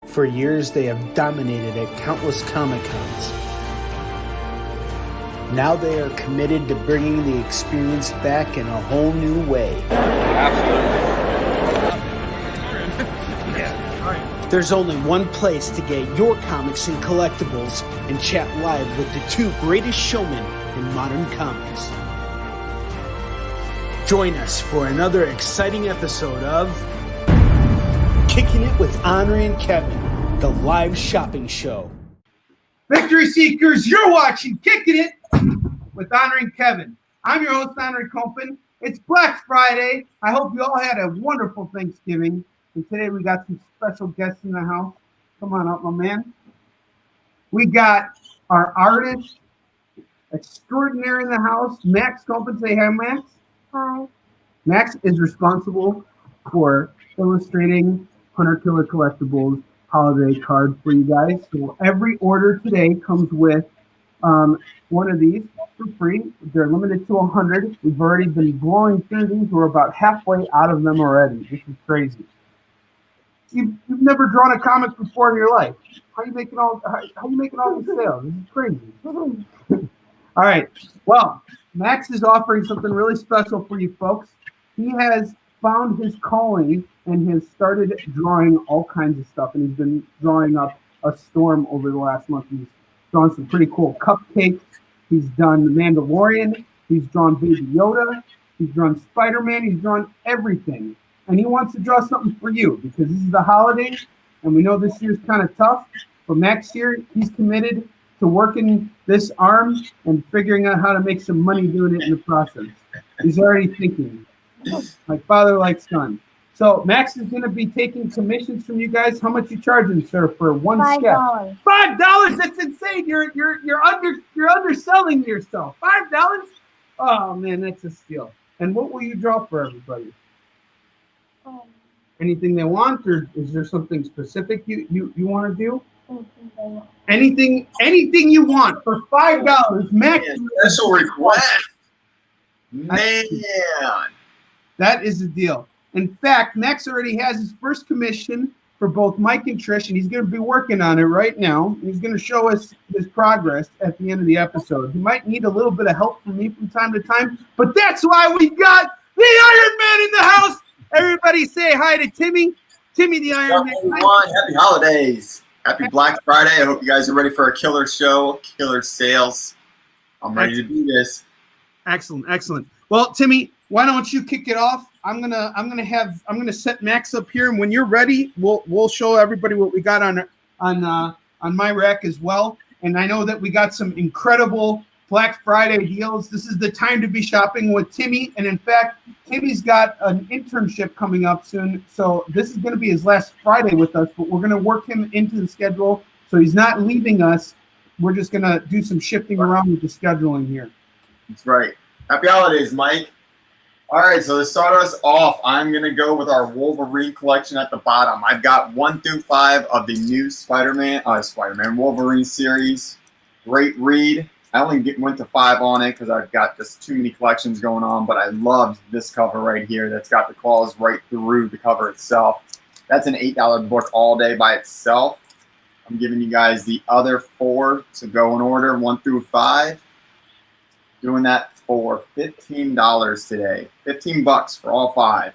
For years, they have dominated at countless Comic-Cons. Now they are committed to bringing the experience back in a whole new way. Absolutely. There's only one place to get your comics and collectibles and chat live with the two greatest showmen in modern comics. Join us for another exciting episode of Kicking It with Onrie and Kevin, the live shopping show. Victory Seekers, you're watching Kicking It with Onrie and Kevin. I'm your host, Onrie Kompin. It's Black Friday. I hope you all had a wonderful Thanksgiving. And today we got some special guests in the house. Come on up, my man. We got our artist extraordinaire in the house, Max Kompin. Say hi, Max. Hi. Max is responsible for illustrating Hunter Killer Collectibles holiday card for you guys. So every order today comes with one of these for free. They're limited to 100. We've already been blowing through these. We're about halfway out of them already. This is crazy. You've never drawn a comic before in your life. How are you making all these sales? This is crazy. All right. Well, Max is offering something really special for you folks. He has found his calling and has started drawing all kinds of stuff. And he's been drawing up a storm over the last month. He's drawn some pretty cool cupcakes. He's done The Mandalorian. He's drawn Baby Yoda. He's drawn Spider-Man. He's drawn everything. And he wants to draw something for you because this is the holidays. And we know this year's kind of tough. But Max here, he's committed to working this arm and figuring out how to make some money doing it in the process. He's already thinking, like father, like son. So Max is going to be taking commissions from you guys. How much you charging, sir, for one sketch? $5. $5? That's insane. You're underselling yourself. $5? Oh man, that's a steal. And what will you draw for everybody? Anything they want, or is there something specific you want to do? Anything you want for $5, Max. Special request. Man. That is the deal. In fact, Max already has his first commission for both Mike and Trish, and he's going to be working on it right now. He's going to show us his progress at the end of the episode. He might need a little bit of help from me from time to time, but that's why we got the Iron Man in the house. Everybody say hi to Timmy. Timmy the Iron Man. Everyone, happy holidays. Happy Black Friday. I hope you guys are ready for a killer show, killer sales. I'm ready to do this. Excellent. Well, Timmy, why don't you kick it off? I'm gonna set Max up here, and when you're ready, we'll show everybody what we got on my rack as well. And I know that we got some incredible Black Friday deals. This is the time to be shopping with Timmy. And in fact, Timmy's got an internship coming up soon. So this is going to be his last Friday with us, but we're going to work him into the schedule. So he's not leaving us. We're just going to do some shifting around with the scheduling here. That's right. Happy holidays, Mike. All right, so to start us off, I'm going to go with our Wolverine collection at the bottom. I've got 1 through 5 of the new Spider-Man Wolverine series. Great read. I only went to 5 on it because I've got just too many collections going on, but I loved this cover right here that's got the claws right through the cover itself. That's an $8 book all day by itself. I'm giving you guys the other 4 to go in order, 1 through 5. Doing that for $15 today. $15 for all 5.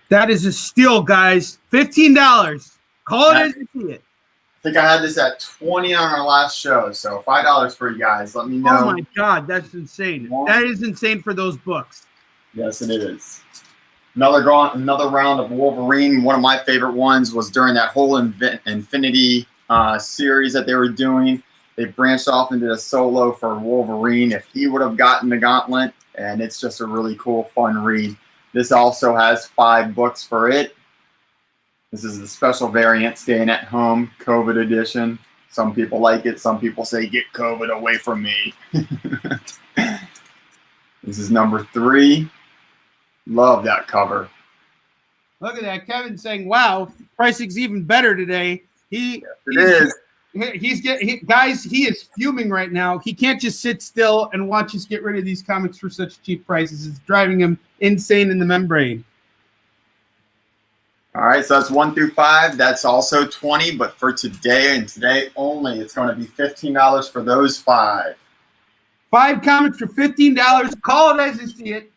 That is a steal, guys. $15. Call it as you see it. I think I had this at 20 on our last show, so $5 for you guys. Let me know. Oh my God, that's insane. That is insane for those books. Yes, it is. Another round of Wolverine. One of my favorite ones was during that whole Infinity series that they were doing. They branched off into a solo for Wolverine. If he would have gotten the gauntlet, and it's just a really cool, fun read. This also has 5 books for it. This is the special variant, staying at home, COVID edition. Some people like it. Some people say, get COVID away from me. This is number 3. Love that cover. Look at that. Kevin's saying, wow, pricing's even better today. He is fuming right now. He can't just sit still and watch us get rid of these comics for such cheap prices. It's driving him insane in the membrane. All right, so that's 1 through 5. That's also 20, but for today and today only, it's going to be $15 for those 5. 5 comics for $15. Call it as you see it.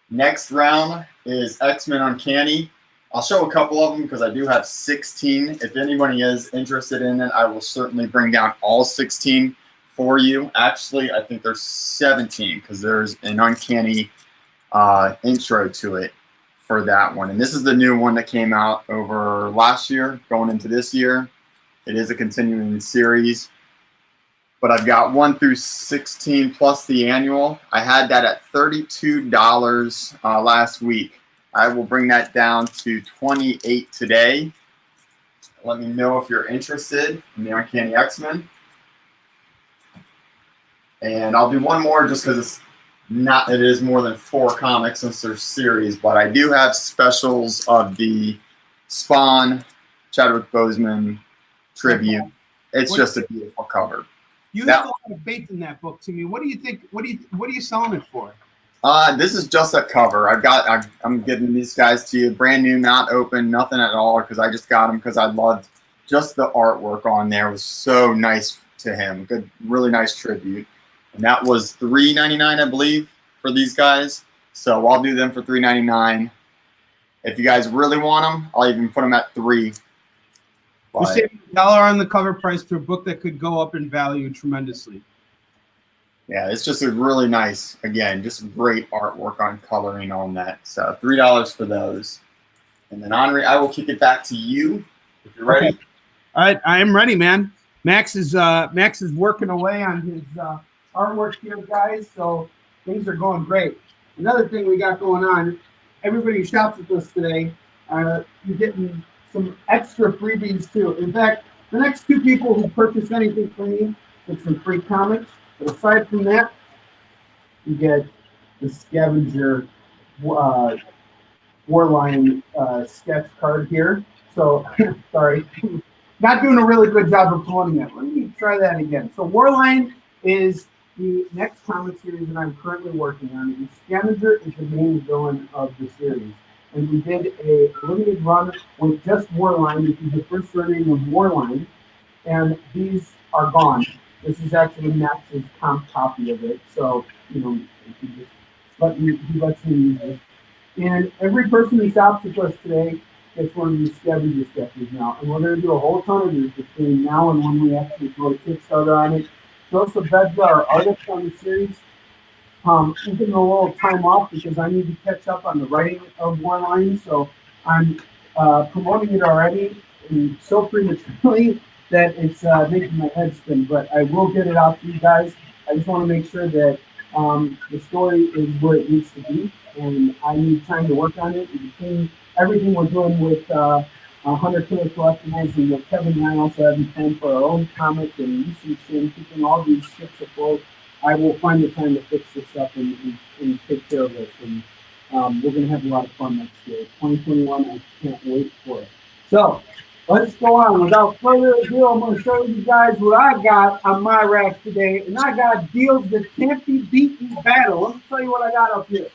Next round is X-Men Uncanny. I'll show a couple of them because I do have 16. If anybody is interested in it, I will certainly bring down all 16 for you. Actually, I think there's 17 because there's an Uncanny intro to it for that one. And this is the new one that came out over last year, going into this year. It is a continuing series. But I've got 1 through 16 plus the annual. I had that at $32 last week. I will bring that down to $28 today. Let me know if you're interested in the Uncanny X-Men. And I'll do one more just because it is more than 4 comics since there's series, but I do have specials of the Spawn Chadwick Boseman tribute. It's just a beautiful cover. You have a lot of faith in that book to me. What do you think? What are you selling it for? This is just a cover. I'm giving these guys to you, brand new, not open, nothing at all, because I just got them because I loved just the artwork on there. It was so nice to him. Good, really nice tribute. And that was $3.99, I believe, for these guys. So I'll do them for $3.99. If you guys really want them, I'll even put them at $3. You're saving $1 on the cover price to a book that could go up in value tremendously. Yeah, it's just a really nice, again, just great artwork on coloring on that. So $3 for those. And then Onrie, I will kick it back to you if you're ready. Okay. All right, I am ready, man. Max is working away on his artwork here, guys. So things are going great. Another thing we got going on, everybody who shops with us today, you're getting some extra freebies too. In fact, the next 2 people who purchase anything from me get some free comics. But aside from that, you get the Scavenger Warline sketch card here. So, sorry, not doing a really good job of promoting it. Let me try that again. So, Warline is the next comic series that I'm currently working on. And Scavenger is the main villain of the series. And we did a limited run with just Warline, which is the first running of Warline. And these are gone. This is actually Max's comp copy of it. So, you know, he lets me use it. And every person who shops with us today gets one of these Scavenger sketches now. And we're going to do a whole ton of these between now and when we actually throw a Kickstarter on it. Joseph Bedza, our artist on the series, I'm getting a little time off because I need to catch up on the writing of Warline. So I'm promoting it already and so prematurely that it's making my head spin, but I will get it out to you guys. I just want to make sure that the story is where it needs to be, and I need time to work on it. And between everything we're doing with 100 Killer Collectibles and what Kevin and I also have planned for our own comic and researching, keeping all these ships afloat, I will find the time to fix this up and take care of this. And we're going to have a lot of fun next year. 2021, I can't wait for it. So, let's go on. Without further ado, I'm going to show you guys what I got on my rack today. And I got deals that can't be beat in battle. Let me tell you what I got up here.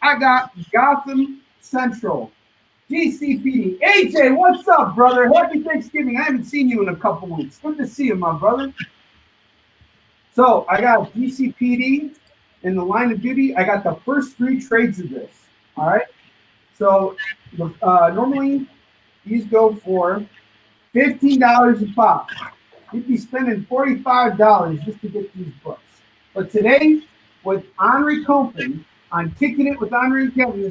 I got Gotham Central, GCPD. AJ, what's up, brother? Happy Thanksgiving. I haven't seen you in a couple weeks. Good to see you, my brother. So I got GCPD in the line of duty. I got the first 3 trades of this. All right. So normally, these go for $15 a pop. You'd be spending $45 just to get these books. But today, with Onrie Copen on Kicking It with Onrie and Kevin,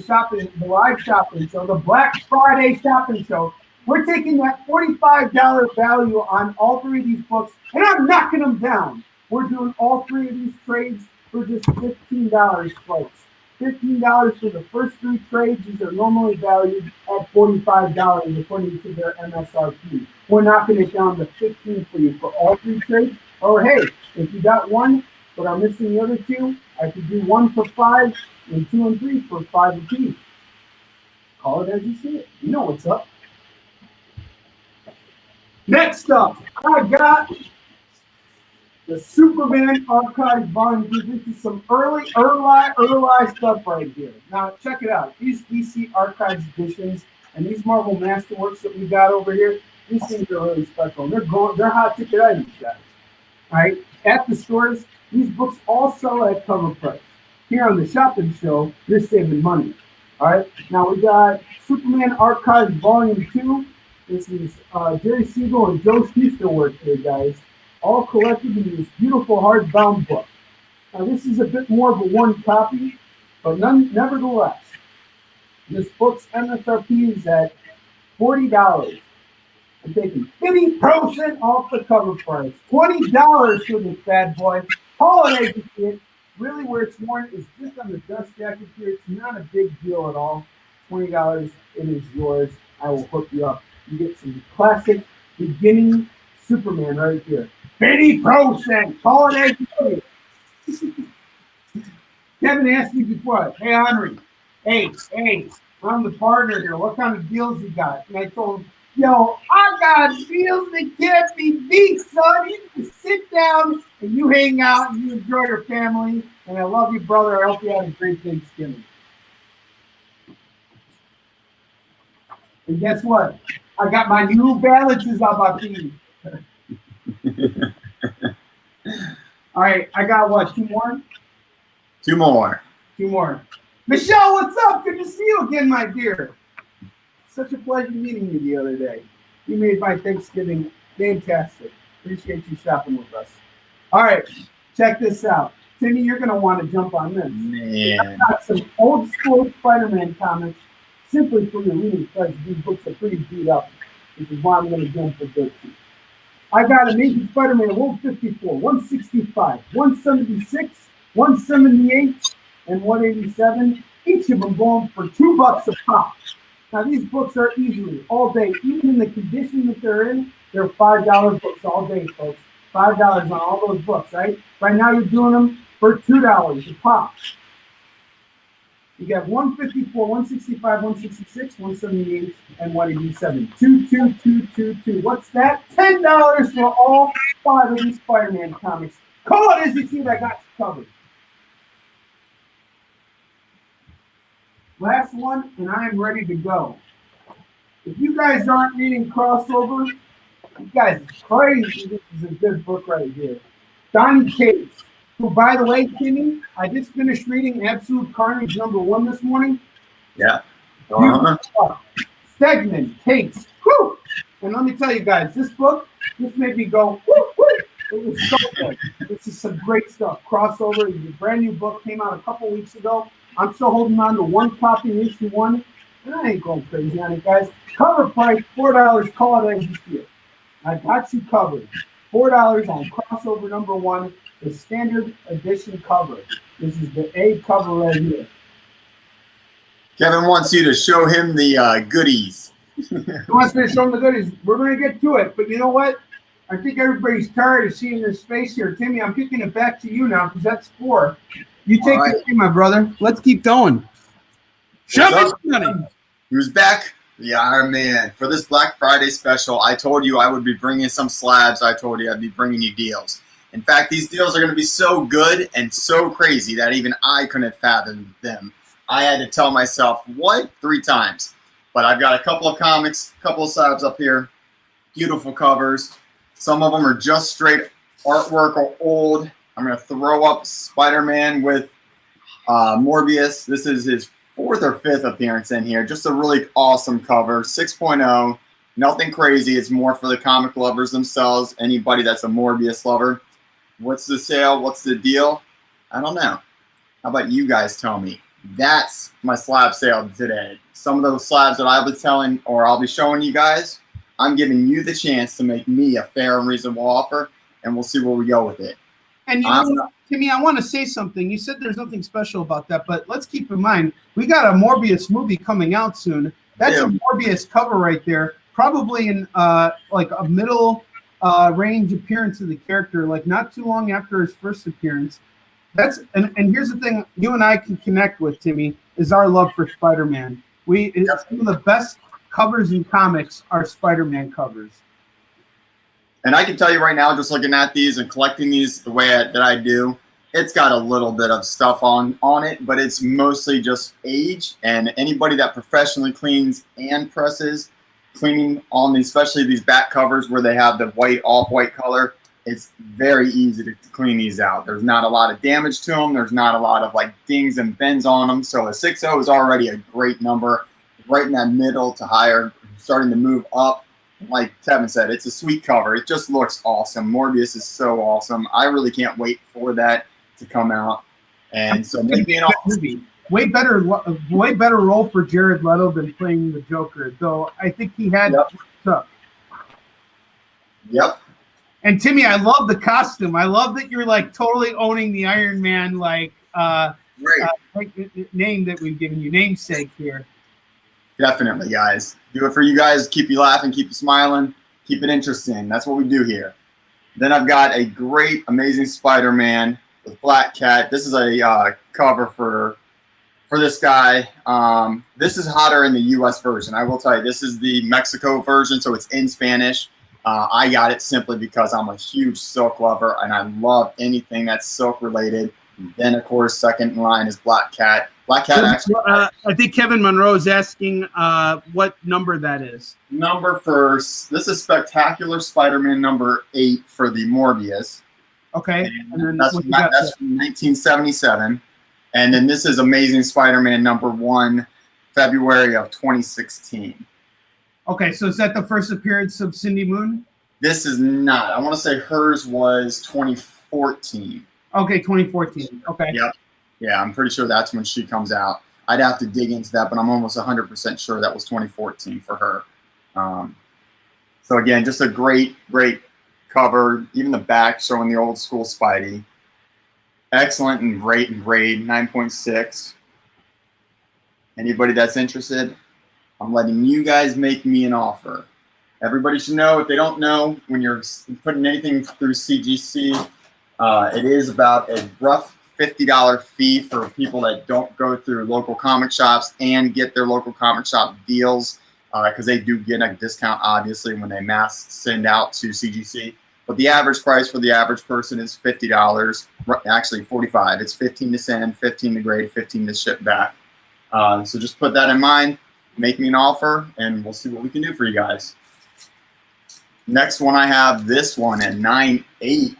the live shopping show, the Black Friday shopping show, we're taking that $45 value on all 3 of these books, and I'm knocking them down. We're doing all 3 of these trades for just $15, folks. $15 for the first 3 trades. These are normally valued at $45 according to their MSRP. We're knocking it down to $15 for you for all 3 trades. Or hey, if you got one but are missing the other 2, I could do 1 for $5 and 2 and 3 for $5 apiece. Call it as you see it. You know what's up. Next up, I got The Superman Archive Volume 2. This is some early stuff right here. Now, check it out. These DC Archives editions and these Marvel Masterworks that we got over here, these things are really special. They're hot ticket items, guys. All right? At the stores, these books all sell at cover price. Here on the shopping show, you're saving money. All right? Now, we got Superman Archives Volume 2. This is Jerry Siegel and Joe Shuster work here, guys. All collected in this beautiful hardbound book. Now, this is a bit more of a worn copy, but nevertheless, this book's MSRP is at $40. I'm taking 50% off the cover price. $20 for this bad boy. Holiday kit. Really, where it's worn is just on the dust jacket here. It's not a big deal at all. $20, it is yours. I will hook you up. You get some classic beginning Superman right here. 50% holiday kit. Kevin asked me before, hey, Onrie, hey, I'm the partner here. What kind of deals you got? And I told him, yo, I got deals that can't be beat, son. You can sit down and you hang out and you enjoy your family. And I love you, brother. I hope you had a great Thanksgiving. And guess what? I got my new balances on my feet. All right, I got what? Two more? Two more. Michelle, what's up? Good to see you again, my dear. Such a pleasure meeting you the other day. You made my Thanksgiving fantastic. Appreciate you shopping with us. All right, check this out. Timmy, you're going to want to jump on this. Man. I've got some old school Spider-Man comics simply for your reading because these books are pretty beat up, which is why I'm going to jump for 13. I got Amazing Spider-Man World 54, 165, 176, 178, and 187. Each of them going for $2 a pop. Now, these books are easily all day, even in the condition that they're in, they're $5 books all day, folks. $5 on all those books, right? Right now, you're doing them for $2 a pop. You got 154, 165, 166, 178, and 187. 22222. What's that? $10 for all 5 of these Spider-Man comics. Call it as you see, I got you covered. Last one, and I am ready to go. If you guys aren't reading crossover, you guys are crazy. This is a good book right here. Donny Cates, who, by the way, Timmy, I just finished reading Absolute Carnage #1 this morning. Yeah. Stegman, Cates, whoo! And let me tell you guys, this book, this made me go, whoo, whoo! It was so good. This is some great stuff. Crossover, it's a brand new book, came out a couple weeks ago. I'm still holding on to one copy, issue 1. And I ain't going crazy on it, guys. Cover price, $4. Call it as you see it. I got you covered. $4 on crossover #1, the standard edition cover. This is the A cover right here. Kevin wants you to show him the goodies. He wants me to show him the goodies. We're going to get to it, but you know what? I think everybody's tired of seeing this face here. Timmy, I'm kicking it back to you now because that's 4. You take right. it, my brother. Let's keep going. Shove it, money. Who's back? The Iron Man. For this Black Friday special, I told you I would be bringing some slabs. I told you I'd be bringing you deals. In fact, these deals are going to be so good and so crazy that even I couldn't fathom them. I had to tell myself, what? 3 times. But I've got a couple of comics, a couple of slabs up here. Beautiful covers. Some of them are just straight artwork or old. I'm going to throw up Spider-Man with Morbius. This is his 4th or 5th appearance in here. Just a really awesome cover. 6.0. Nothing crazy. It's more for the comic lovers themselves. Anybody that's a Morbius lover. What's the sale? What's the deal? I don't know. How about you guys tell me? That's my slab sale today. Some of those slabs that I'll be telling or I'll be showing you guys, I'm giving you the chance to make me a fair and reasonable offer, and we'll see where we go with it. And you know, Timmy, I want to say something. You said there's nothing special about that, but let's keep in mind, we got a Morbius movie coming out soon. That's a Morbius cover right there, probably in like a middle range appearance of the character, like not too long after his first appearance. That's and here's the thing you and I can connect with, Timmy, is our love for Spider-Man. Some of the best covers in comics are Spider-Man covers. And I can tell you right now, just looking at these and collecting these the way that I do, it's got a little bit of stuff on it, but it's mostly just age. And anybody that professionally cleans and presses, cleaning on these, especially these back covers where they have the white, off-white color, it's very easy to clean these out. There's not a lot of damage to them. There's not a lot of like dings and bends on them. So a 6.0 is already a great number, right in that middle to higher, starting to move up. Like Tevin said, it's a sweet cover. It just looks awesome. Morbius is so awesome. I really can't wait for that to come out. And so maybe an movie. Way better role for Jared Leto than playing the Joker, though. I think he had stuff. Yep. And Timmy, I love the costume. I love that you're like totally owning the Iron Man name that we've given you, namesake here. Definitely, guys. Do it for you guys. Keep you laughing, keep you smiling, keep it interesting. That's what we do here. Then I've got a great, amazing Spider-Man with Black Cat. This is a cover for this guy. This is hotter in the U.S. version. I will tell you, this is the Mexico version, so it's in Spanish. I got it simply because I'm a huge silk lover, and I love anything that's silk related. Then, of course, second in line is Black Cat. Black Cat actually. I think Kevin Monroe is asking what number that is. Number first. This is Spectacular Spider-Man number 8 for the Morbius. Okay. And then that's from 1977. And then this is Amazing Spider-Man number 1, February of 2016. Okay, so is that the first appearance of Cindy Moon? This is not. I want to say hers was 2014. Okay, 2014. Okay. Yep. Yeah, I'm pretty sure that's when she comes out. I'd have to dig into that, but I'm almost 100% sure that was 2014 for her. So again, just a great, great cover. Even the back showing the old school Spidey. Excellent and great and grade, 9.6. Anybody that's interested, I'm letting you guys make me an offer. Everybody should know, if they don't know, when you're putting anything through CGC, it is about a rough $50 fee for people that don't go through local comic shops and get their local comic shop deals, because they do get a discount, obviously, when they mass send out to CGC. But the average price for the average person is $50, actually $45. It's $15 to send, $15 to grade, $15 to ship back. So just put that in mind, make me an offer, and we'll see what we can do for you guys. Next one, I have this one at 9.8,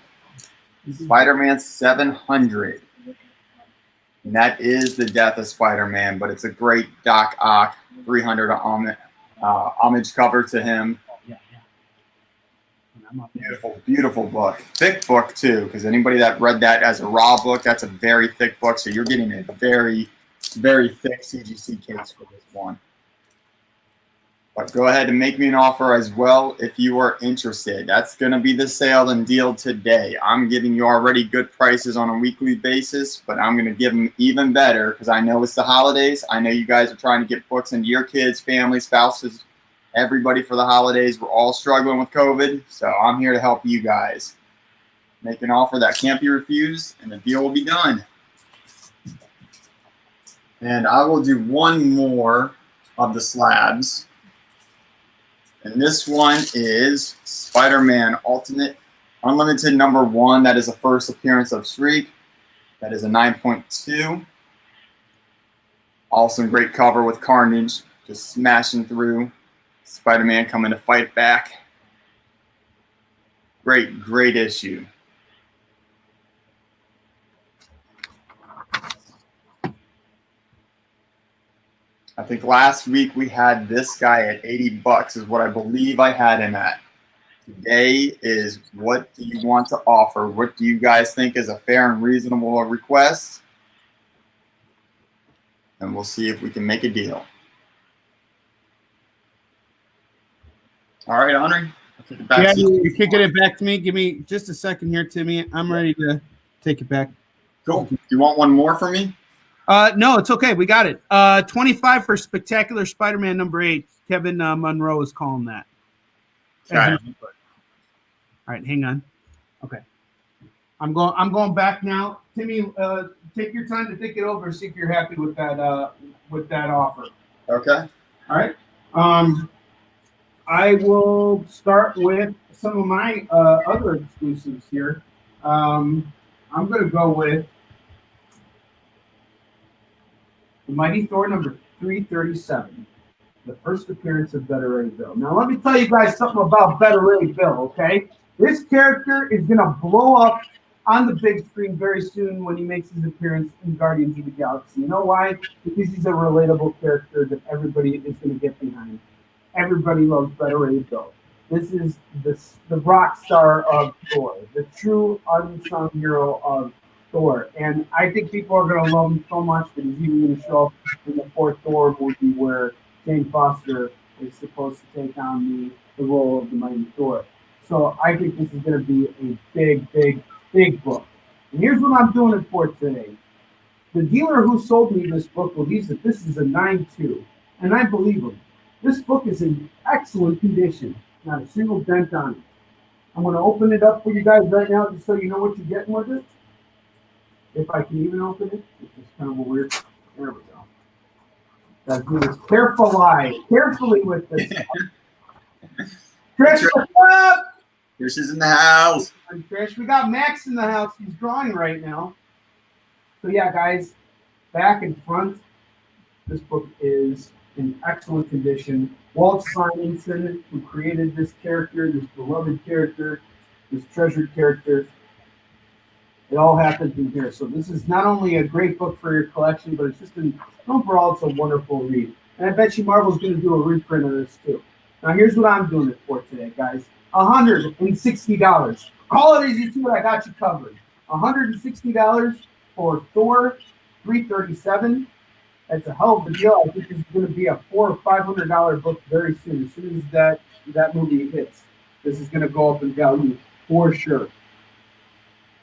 Spider-Man 700. And that is the death of Spider-Man, but it's a great Doc Ock 300 homage cover to him. Beautiful, beautiful book. Thick book, too, because anybody that read that as a raw book, that's a very thick book, so you're getting a very, very thick CGC case for this one. But go ahead and make me an offer as well if you are interested. That's going to be the sale and deal today. I'm giving you already good prices on a weekly basis, but I'm going to give them even better because I know it's the holidays. I know you guys are trying to get books into your kids, family, spouses, everybody for the holidays. We're all struggling with COVID, so I'm here to help you guys. Make an offer that can't be refused, and the deal will be done. And I will do one more of the slabs. And this one is Spider-Man Ultimate Unlimited number 1. That is the first appearance of Shriek. That is a 9.2. Awesome, great cover with Carnage just smashing through. Spider-Man coming to fight back. Great, great issue. I think last week we had this guy at $80 is what I believe I had him at. Today is what do you want to offer? What do you guys think is a fair and reasonable request? And we'll see if we can make a deal. All right, Onrie. Yeah, you're kicking it back to me. Give me just a second here, Timmy. I'm ready to take it back. Cool. Do you want one more from me? No, it's okay. We got it. 25 for Spectacular Spider-Man number 8. Kevin Monroe is calling that. Okay. All right, hang on. Okay. I'm going back now. Timmy, take your time to think it over. See if you're happy with that offer. Okay. All right. I will start with some of my other exclusives here. I'm going to go with the Mighty Thor number 337, the first appearance of Better Ray Bill. Now, let me tell you guys something about Better Ray Bill, okay? This character is going to blow up on the big screen very soon when he makes his appearance in Guardians of the Galaxy. You know why? Because he's a relatable character that everybody is going to get behind. Everybody loves Better Ray Bill. This is the rock star of Thor, the true unsung hero of Thor. And I think people are going to love him so much that he's even going to show up in the fourth Thor movie where Jane Foster is supposed to take on the role of the Mighty Thor. So I think this is going to be a big, big, big book. And here's what I'm doing it for today. The dealer who sold me this book believes that this is a 9.2, and I believe him. This book is in excellent condition, not a single dent on it. I'm going to open it up for you guys right now just so you know what you're getting with it. If I can even open it, which is kind of a weird. There we go. Gotta do this carefully with this. Trish, what's up? Trish is in the house. I'm Trish. We got Max in the house. He's drawing right now. So yeah, guys, back and front, this book is in excellent condition. Walt Simonson, who created this character, this beloved character, this treasured character, it all happens in here. So this is not only a great book for your collection, but it's just overall, it's a wonderful read. And I bet you Marvel's going to do a reprint of this too. Now here's what I'm doing it for today, guys. $160. Call it as you see what I got you covered. $160 for Thor 337. That's a hell of a deal. I think this is going to be a $400 or $500 book very soon. As soon as that movie hits, this is going to go up in value for sure.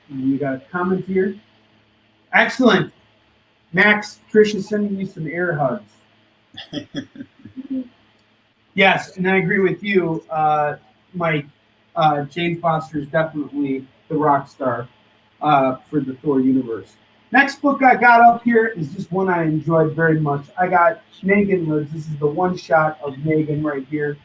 And you got a comment here. Excellent. Max, Trish is sending you some air hugs. Yes, and I agree with you, Mike. Jane Foster is definitely the rock star for the Thor universe. Next book I got up here is just one I enjoyed very much. I got Negan Lives. This is the one shot of Negan right here,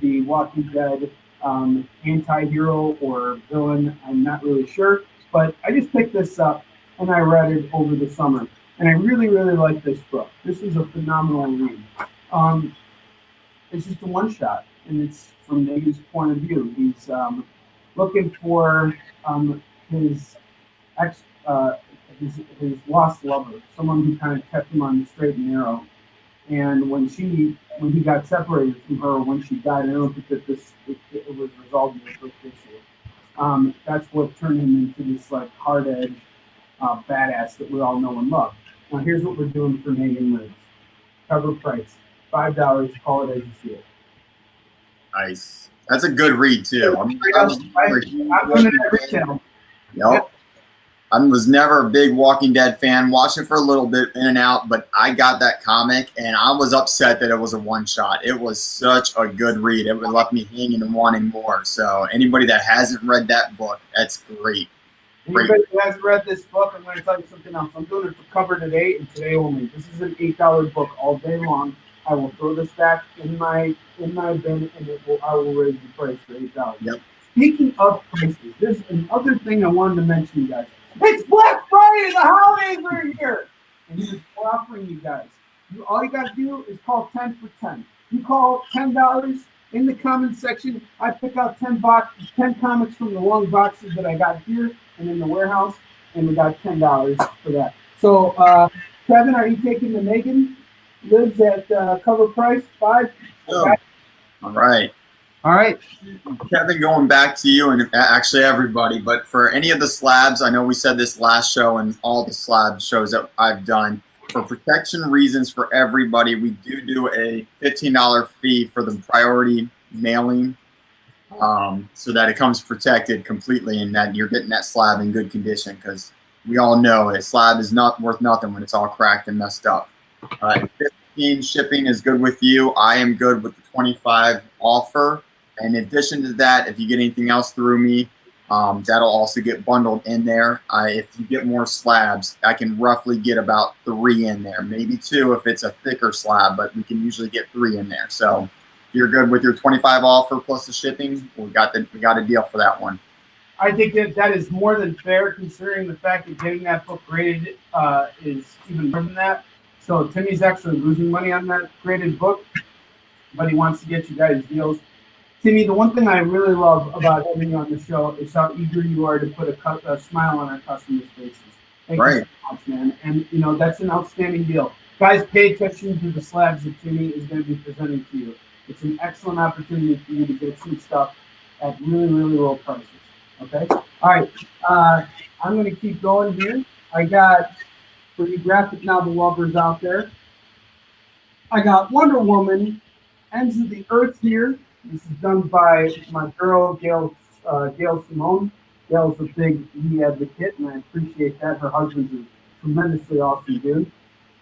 the Walking Dead anti-hero or villain. I'm not really sure, but I just picked this up and I read it over the summer, and I really, really like this book. This is a phenomenal read. It's just a one shot, and it's from Negan's point of view. He's looking for his lost lover, someone who kind of kept him on the straight and narrow. And when he got separated from her, when she died, I don't think that it was resolved in the first issue. That's what turned him into this like hard-edged badass that we all know and love. Now here's what we're doing for Negan Lives. Cover price $5. Call it as you see it. Nice. That's a good read too. I'm doing it at retail. Yep. I was never a big Walking Dead fan. Watched it for a little bit in and out, but I got that comic and I was upset that it was a one shot. It was such a good read. It left me hanging and wanting more. So anybody that hasn't read that book, that's great. Anybody who hasn't read this book, I'm going to tell you something else. I'm doing it for cover today and today only. This is an $8 book all day long. I will throw this back in my bin and I will raise the price for $8. Yep. Speaking of prices, there's another thing I wanted to mention, you guys. It's Black Friday. The holidays are here, and here's what I'm offering you guys. All you got to do is call 10 for 10. You call $10 in the comment section. I pick out 10 comics from the long boxes that I got here and in the warehouse, and we got $10 for that. So, Kevin, are you taking the Negan Lives at cover price $5? Oh, all right. All right. Kevin, going back to you and actually everybody, but for any of the slabs, I know we said this last show and all the slab shows that I've done, for protection reasons for everybody, we do a $15 fee for the priority mailing so that it comes protected completely and that you're getting that slab in good condition, because we all know a slab is not worth nothing when it's all cracked and messed up. 15 shipping is good with you. I am good with the 25 offer. In addition to that, if you get anything else through me, that'll also get bundled in there. If you get more slabs, I can roughly get about 3 in there, maybe 2 if it's a thicker slab, but we can usually get 3 in there. So if you're good with your 25 offer plus the shipping, we got a deal for that one. I think that is more than fair, considering the fact that getting that book graded is even more than that. So Timmy's actually losing money on that graded book, but he wants to get you guys deals. Timmy, the one thing I really love about having you on the show is how eager you are to put a smile on our customers' faces. Thank you so much, man. And, you know, that's an outstanding deal. Guys, pay attention to the slabs that Timmy is going to be presenting to you. It's an excellent opportunity for you to get some stuff at really, really low prices. Okay? All right. I'm going to keep going here. I got, for you graphic novel lovers out there, I got Wonder Woman, Ends of the Earth here. This is done by my girl, Gail Simone. Gail's a big E advocate, and I appreciate that. Her husband's a tremendously awesome dude.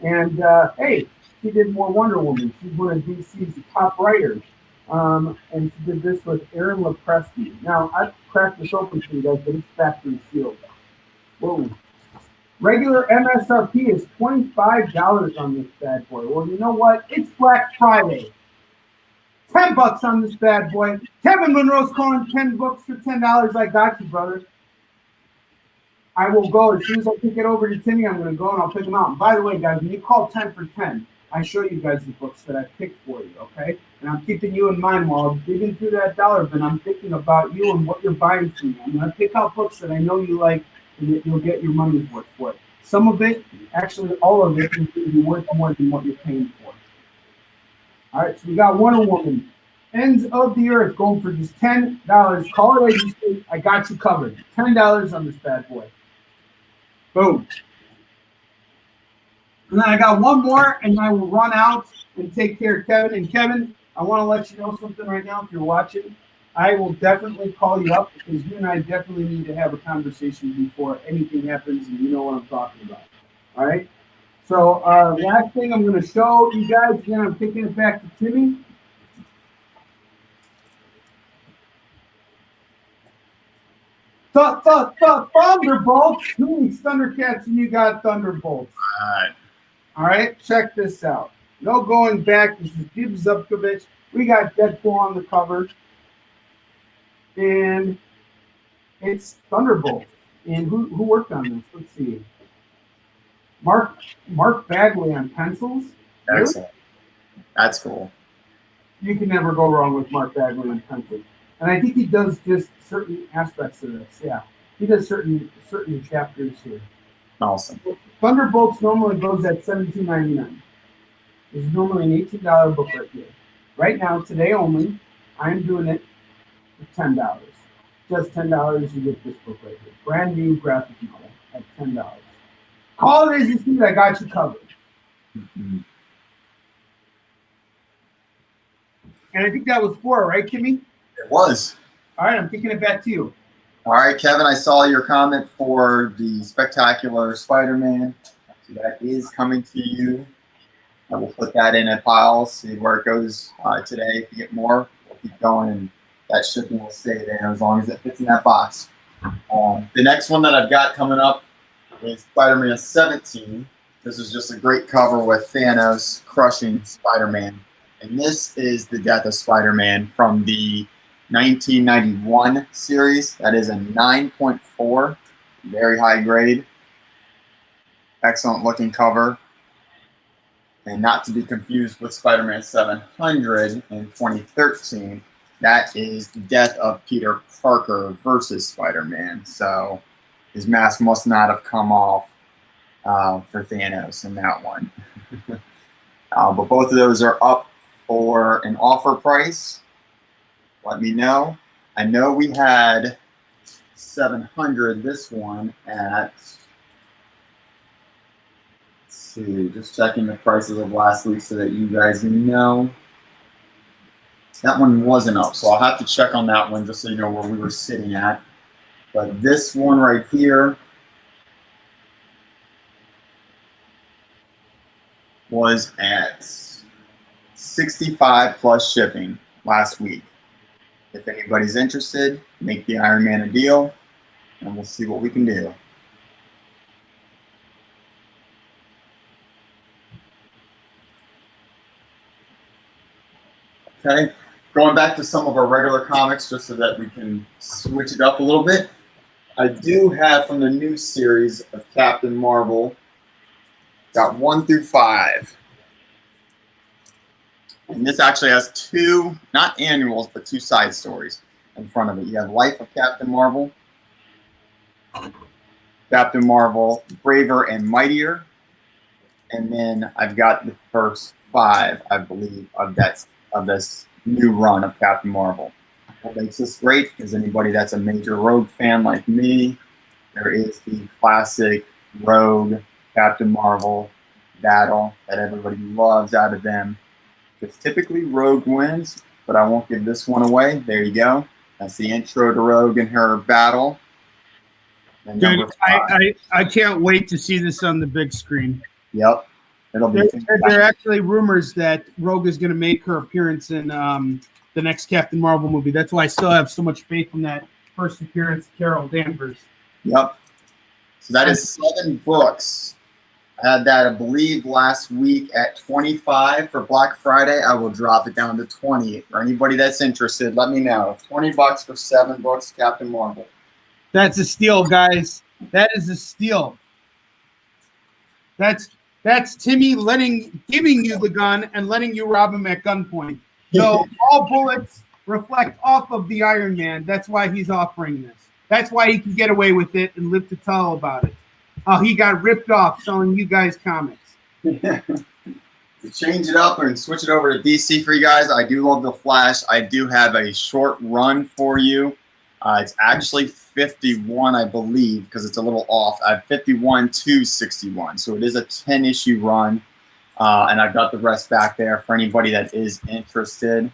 And, hey, she did more Wonder Woman. She's one of DC's top writers. And she did this with Aaron Lopresti. Now, I've cracked this open for you guys, but it's factory sealed. Whoa. Regular MSRP is $25 on this bad boy. Well, you know what? It's Black Friday. $10 on this bad boy. Kevin Monroe's calling 10 books for $10. I got you, brother. I will go. As soon as I pick it over to Timmy, I'm going to go and I'll pick them out. And by the way, guys, when you call 10 for 10, I show you guys the books that I picked for you, okay? And I'm keeping you in mind while I'm digging through that dollar bin. I'm thinking about you and what you're buying from me. I'm going to pick out books that I know you like and that you'll get your money's worth for it. Some of it, actually all of it, is going to be worth more than what you're paying for. All right, so we got Wonder Woman, Ends of the Earth, going for just $10. Call it agency. I got you covered. $10 on this bad boy. Boom. And then I got one more, and I will run out and take care of Kevin. And Kevin, I want to let you know something right now if you're watching. I will definitely call you up because you and I definitely need to have a conversation before anything happens, and you know what I'm talking about. All right? So last thing I'm going to show you guys, again, I'm taking it back to Timmy. Thunderbolts. Who needs Thundercats and you got Thunderbolts? All right, check this out. No going back. This is Dib Zubkovich. We got Deadpool on the cover. And it's Thunderbolts. And who worked on this? Let's see. Mark Bagley on pencils. Excellent. Really? That's cool. You can never go wrong with Mark Bagley on pencils. And I think he does just certain aspects of this. Yeah, he does certain chapters here. Awesome. Thunderbolts normally goes at $17.99. This is normally an $18 book right here. Right now, today only, I'm doing it for $10. Just $10, you get this book right here. Brand new graphic novel at $10. Call it as you see, I got you covered. Mm-hmm. And I think that was 4, right, Kimmy? It was. All right, I'm kicking it back to you. All right, Kevin, I saw your comment for the Spectacular Spider-Man. That is coming to you. I will put that in a pile, see where it goes today. If you get more, we'll keep going, and that shipping will stay there as long as it fits in that box. The next one that I've got coming up is Spider-Man 17. This is just a great cover with Thanos crushing Spider-Man. And this is the death of Spider-Man from the 1991 series. That is a 9.4, very high grade. Excellent looking cover. And not to be confused with Spider-Man 700 in 2013. That is the death of Peter Parker versus Spider-Man. So his mask must not have come off for Thanos in that one. But both of those are up for an offer price. Let me know. I know we had 700, this one at, let's see, just checking the prices of last week so that you guys know. That one wasn't up, so I'll have to check on that one just so you know where we were sitting at. But this one right here was at 65 plus shipping last week. If anybody's interested, make the Iron Man a deal, and we'll see what we can do. Okay, going back to some of our regular comics just so that we can switch it up a little bit. I do have from the new series of Captain Marvel, got 1 through 5. And this actually has 2, not annuals, but 2 side stories in front of it. You have Life of Captain Marvel, Captain Marvel, Braver and Mightier, and then I've got the first 5, I believe, of this new run of Captain Marvel. What makes this great is anybody that's a major Rogue fan like me, there is the classic Rogue Captain Marvel battle that everybody loves out of them. Because typically Rogue wins, but I won't give this one away. There you go. That's the intro to Rogue and her battle. And Dude, I can't wait to see this on the big screen. Yep. It'll be there are actually rumors that Rogue is going to make her appearance in the next Captain Marvel movie. That's why I still have so much faith in that first appearance of Carol Danvers. Yep. So that is 7 books. I had that, I believe, last week at 25 for Black Friday. I will drop it down to 20. For anybody that's interested, let me know. $20 for 7 books, Captain Marvel. That's a steal, guys. That is a steal. That's Timmy giving you the gun and letting you rob him at gunpoint. So all bullets reflect off of the Iron Man. That's why he's offering this. That's why he can get away with it and live to tell about it. He got ripped off selling you guys comics. To change it up and switch it over to DC for you guys, I do love the Flash. I do have a short run for you. It's actually 51, I believe, because it's a little off. I have 51 to 61, so it is a 10-issue run, and I've got the rest back there for anybody that is interested.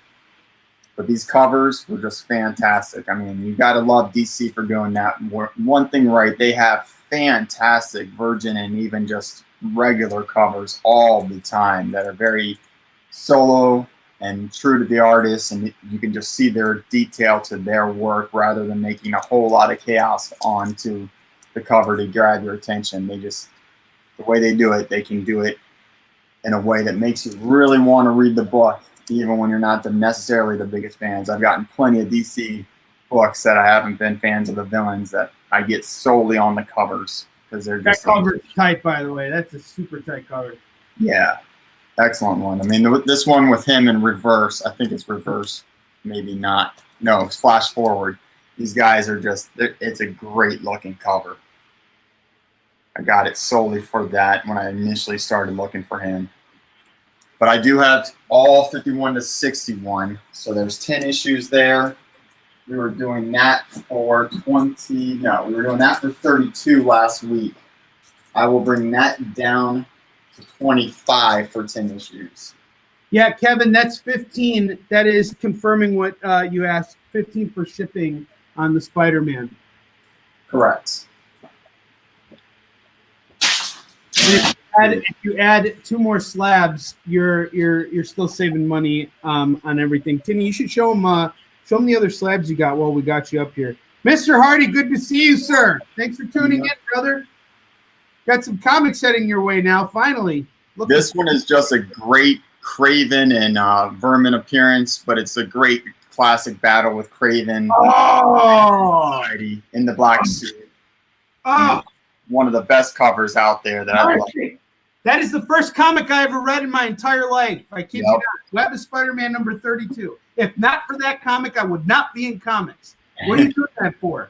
But these covers were just fantastic. I mean, you got to love DC for doing that. One thing right, they have fantastic Virgin and even just regular covers all the time that are very solo and true to the artist, and you can just see their detail to their work rather than making a whole lot of chaos onto the cover to grab your attention. They just, the way they do it, they can do it in a way that makes you really want to read the book, even when you're not necessarily the biggest fans. I've gotten plenty of DC books that I haven't been fans of the villains that I get solely on the covers because they're just. That cover's tight, by the way. That's a super tight cover. Yeah. Excellent one. I mean, this one with him in reverse, I think it's reverse, maybe not. No, it's flash forward. These guys are just, it's a great looking cover. I got it solely for that when I initially started looking for him. But I do have all 51 to 61, so there's 10 issues there. We were doing that for we were doing that for 32 last week. I will bring that down to 25 for 10 issues. Yeah, Kevin, that's 15. That is confirming what you asked. 15 for shipping on the Spider-Man. Correct. If you add 2 more slabs, you're still saving money on everything. Timmy, you should show them the other slabs you got while we got you up here. Mr. Hardy, good to see you, sir. Thanks for tuning in, brother. Got some comics heading your way now, finally. This one is just a great Kraven and Vermin appearance, but it's a great classic battle with Kraven in the black suit. Oh, one of the best covers out there that I love. That is the first comic I ever read in my entire life. I kid you not. Web of Spider-Man number 32. If not for that comic, I would not be in comics. What are you doing that for?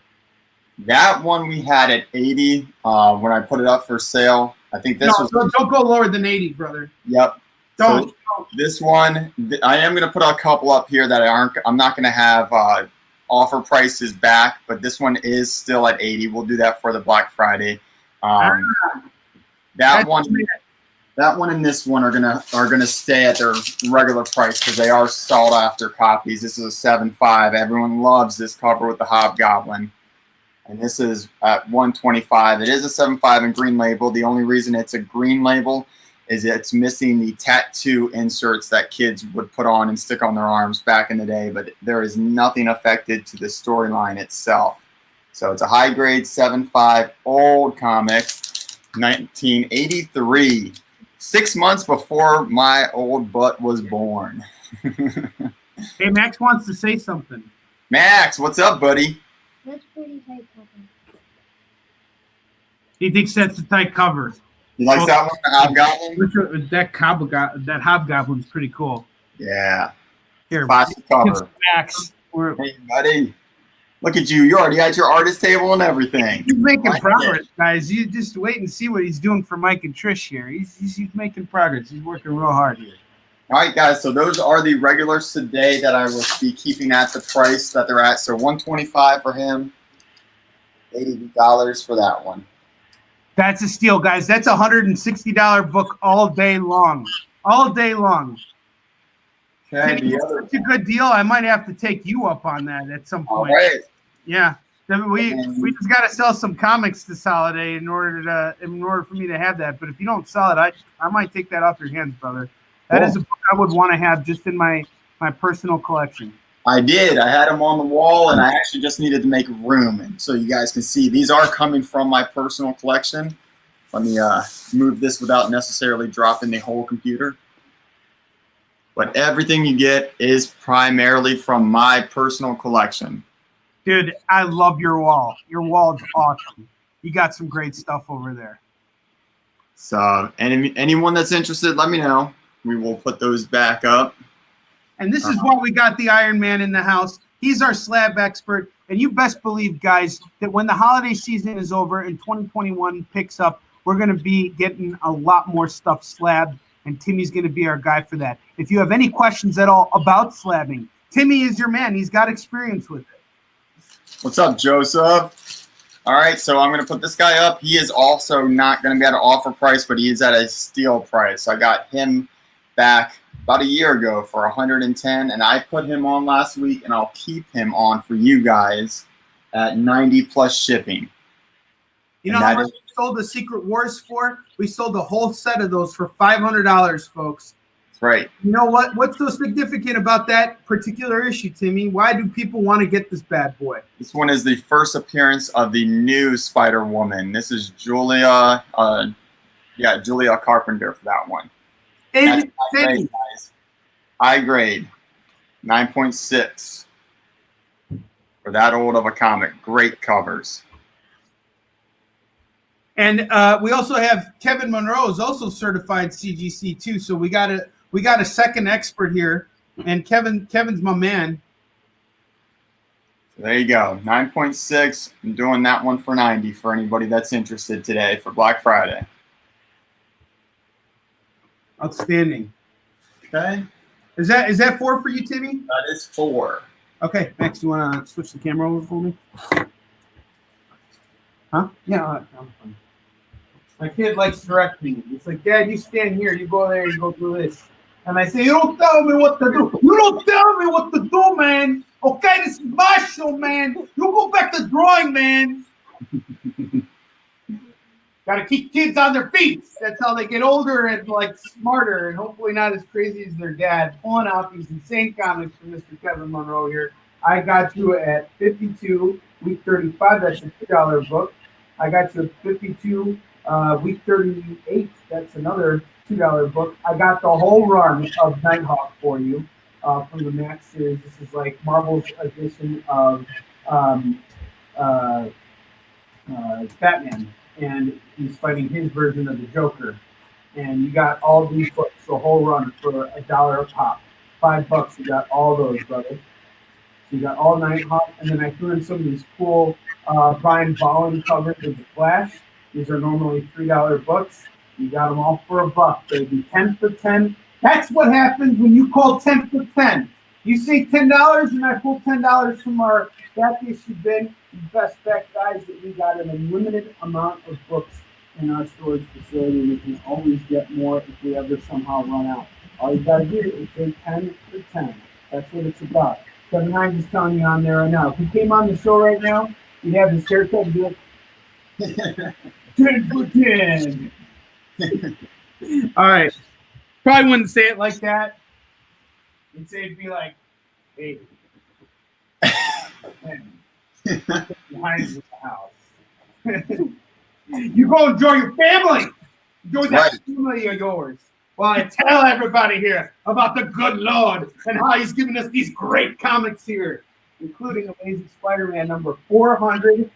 That one we had at 80 when I put it up for sale. I think this was. Don't go lower than 80, brother. Yep. Don't. So this one, I am going to put a couple up here that I'm not going to have offer prices back, but this one is still at 80. We'll do that for the Black Friday. That one and this one are gonna stay at their regular price because they are sought after copies. This is a 7.5. Everyone loves this cover with the Hobgoblin, and this is at 125. It is a 7.5 in green label. The only reason it's a green label is it's missing the tattoo inserts that kids would put on and stick on their arms back in the day, but there is nothing affected to the storyline itself. So it's a high grade 7.5 old comic, 1983. 6 months before my old butt was born. Hey, Max wants to say something. Max, what's up, buddy? That's pretty tight cover. He thinks that's a tight cover. You like that one, the Hobgoblin? That Hobgoblin's pretty cool. Yeah. Here, Classic cover. Max. Hey, buddy. Look at you. You already had your artist table and everything. He's making progress, guys. You just wait and see what he's doing for Mike and Trish here. He's making progress. He's working real hard here. All right, guys. So those are the regulars today that I will be keeping at the price that they're at. So $125 for him, $80 for that one. That's a steal, guys. That's a $160 book all day long. All day long. Okay, It's such a good deal. I might have to take you up on that at some point. All right. Yeah. We just got to sell some comics this holiday in order for me to have that. But if you don't sell it, I might take that off your hands, brother. That is a book I would want to have just in my personal collection. I did. I had them on the wall, and I actually just needed to make room. And so you guys can see, these are coming from my personal collection. Let me move this without necessarily dropping the whole computer. But everything you get is primarily from my personal collection. Dude, I love your wall. Your wall is awesome. You got some great stuff over there. So anyone that's interested, let me know. We will put those back up. And this is why we got the Iron Man in the house. He's our slab expert. And you best believe, guys, that when the holiday season is over and 2021 picks up, we're going to be getting a lot more stuff slabbed. And Timmy's going to be our guy for that. If you have any questions at all about slabbing, Timmy is your man. He's got experience with it. What's up, Joseph? All right, so I'm going to put this guy up. He is also not going to be at an offer price, but he is at a steal price. I got him back about a year ago for $110, and I put him on last week, and I'll keep him on for you guys at 90 plus shipping. You know how much we sold the Secret Wars for? We sold a whole set of those for $500, folks. That's right. You know what? What's so significant about that particular issue, Timmy? Why do people want to get this bad boy? This one is the first appearance of the new Spider-Woman. This is Julia, Julia Carpenter for that one. That's high grade, guys. High grade, 9.6 for that old of a comic. Great covers. And we also have Kevin Monroe is also certified CGC too. So we got a second expert here, and Kevin's my man. So there you go, 9.6. I'm doing that one for 90 for anybody that's interested today for Black Friday. Outstanding. Okay. Is that 4 for you, Timmy? That is 4. Okay. Max, you want to switch the camera over for me? Huh? Yeah. I'm fine. My kid likes directing. It's like, Dad, you stand here, you go there, you go through this. And I say, you don't tell me what to do. You don't tell me what to do, man. Okay, this is my show, man. You go back to drawing, man. Got to keep kids on their feet. That's how they get older and like smarter and hopefully not as crazy as their dad. Pulling out these insane comics from Mr. Kevin Monroe here. I got you at 52, week 35. That's a $2 book. I got you at 52, week 38. That's another $2 book. I got the whole run of Nighthawk for you from the Max series. This is like Marvel's edition of Batman. And he's fighting his version of the Joker. And you got all these books, the whole run for $1 a pop. $5, you got all those, brother. So you got all Nighthawk, and then I threw in some of these cool Brian Bolland covers of the Flash. These are normally $3 books. You got them all for $1, baby. 10 for 10. That's what happens when you call 10 for 10. You say $10, and I pull $10 from our back issue bin. The best bet, guys, that we got an unlimited amount of books in our storage facility. We can always get more if we ever somehow run out. All you got to do is say 10 for 10. That's what it's about. Kevin Hines is telling you on there right now. If he came on the show right now, he'd have his haircut and be like, 10 for 10. All right. Probably wouldn't say it like that. He'd say it'd be like, hey. Behind the house. You go enjoy your family. Enjoy that family of yours. while I tell everybody here about the good Lord and how he's giving us these great comics here, including Amazing Spider-Man number 400.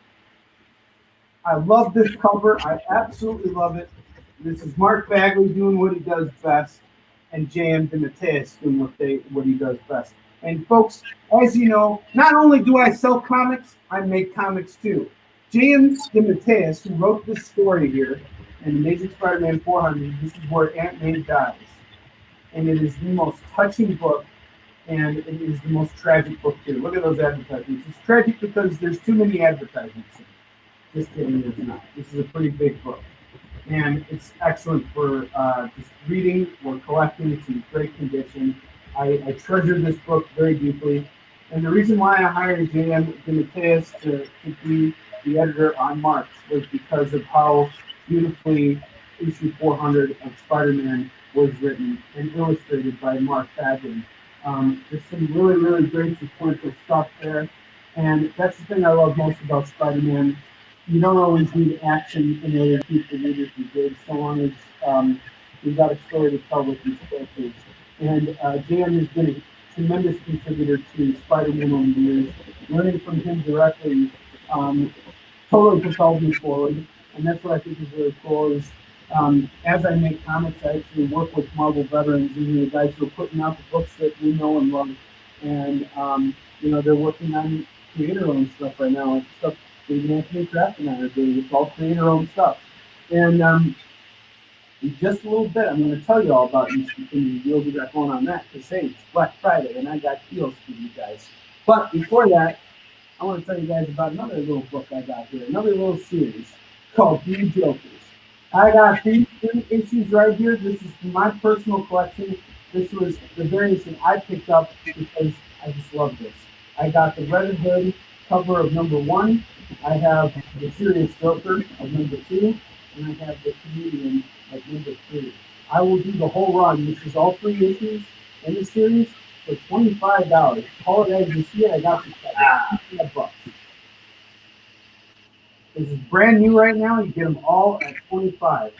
I love this cover. I absolutely love it. This is Mark Bagley doing what he does best, and J.M. DeMatteis doing what he does best. And folks, as you know, not only do I sell comics, I make comics too. J.M. DeMatteis, who wrote this story here, in Amazing Spider-Man 400, this is where Aunt May dies. And it is the most touching book, and it is the most tragic book too. Look at those advertisements. It's tragic because there's too many advertisements. Just kidding, it's not. This is a pretty big book. And it's excellent for just reading or collecting. It's in great condition. I treasure this book very deeply. And the reason why I hired J.M. DeMatteis to be the editor on March was because of how beautifully issue 400 of Spider-Man was written and illustrated by Mark Bagley. There's some really, really great sequential stuff there. And that's the thing I love most about Spider-Man. You don't always need action in order to keep the readers engaged, so long as you've got a story to tell with these characters. And J.M. has been a tremendous contributor to Spider-Man over the years. Learning from him directly totally propelled me forward. And that's what I think is really cool is as I make comics, I actually work with Marvel veterans and the guys who are putting out the books that we know and love. And, they're working on creator-owned stuff right now. Like stuff even Anthony Kraft and I are doing. It's all creator-owned stuff. And in just a little bit, I'm going to tell you all about some deals we got going on that. Because, hey, it's Black Friday, and I got deals for you guys. But before that, I want to tell you guys about another little book I got here, another little series called The Jokers. I got these 3 issues right here. This is from my personal collection. This was the variation I picked up because I just love this. I got the Red Hood cover of number 1. I have the Serious Joker of number 2. And I have the Comedian of number 3. I will do the whole run. This is all 3 issues in the series for $25. Call it as you see it. I got this at $5. This is brand new right now. You get them all at $25.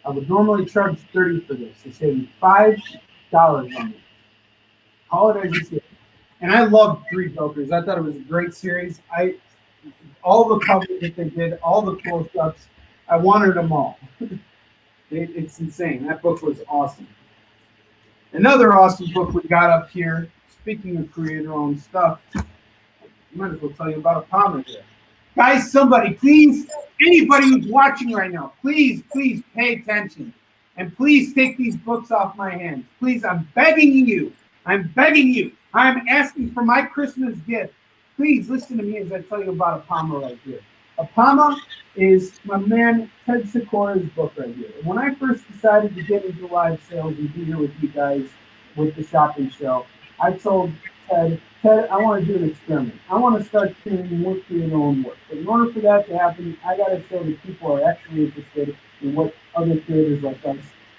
I would normally charge $30 for this. They saved me $5 on it. Call it as you see it. And I loved 3 Jokers. I thought it was a great series. All the covers that they did, all the close-ups, I wanted them all. It's insane. That book was awesome. Another awesome book we got up here, speaking of creator-owned stuff, I might as well tell you about a Palmer here. Guys, somebody, please, anybody who's watching right now, please pay attention. And please take these books off my hands. Please, I'm begging you. I'm begging you. I'm asking for my Christmas gift. Please listen to me as I tell you about a Palmer right here. A Palmer is my man Ted Sikora's book right here. And when I first decided to get into live sales and be here with you guys with the shopping show, I told Ted, I want to do an experiment. I want to start creating more creator-owned work. But in order for that to happen, I got to show that people are actually interested in what other creators like us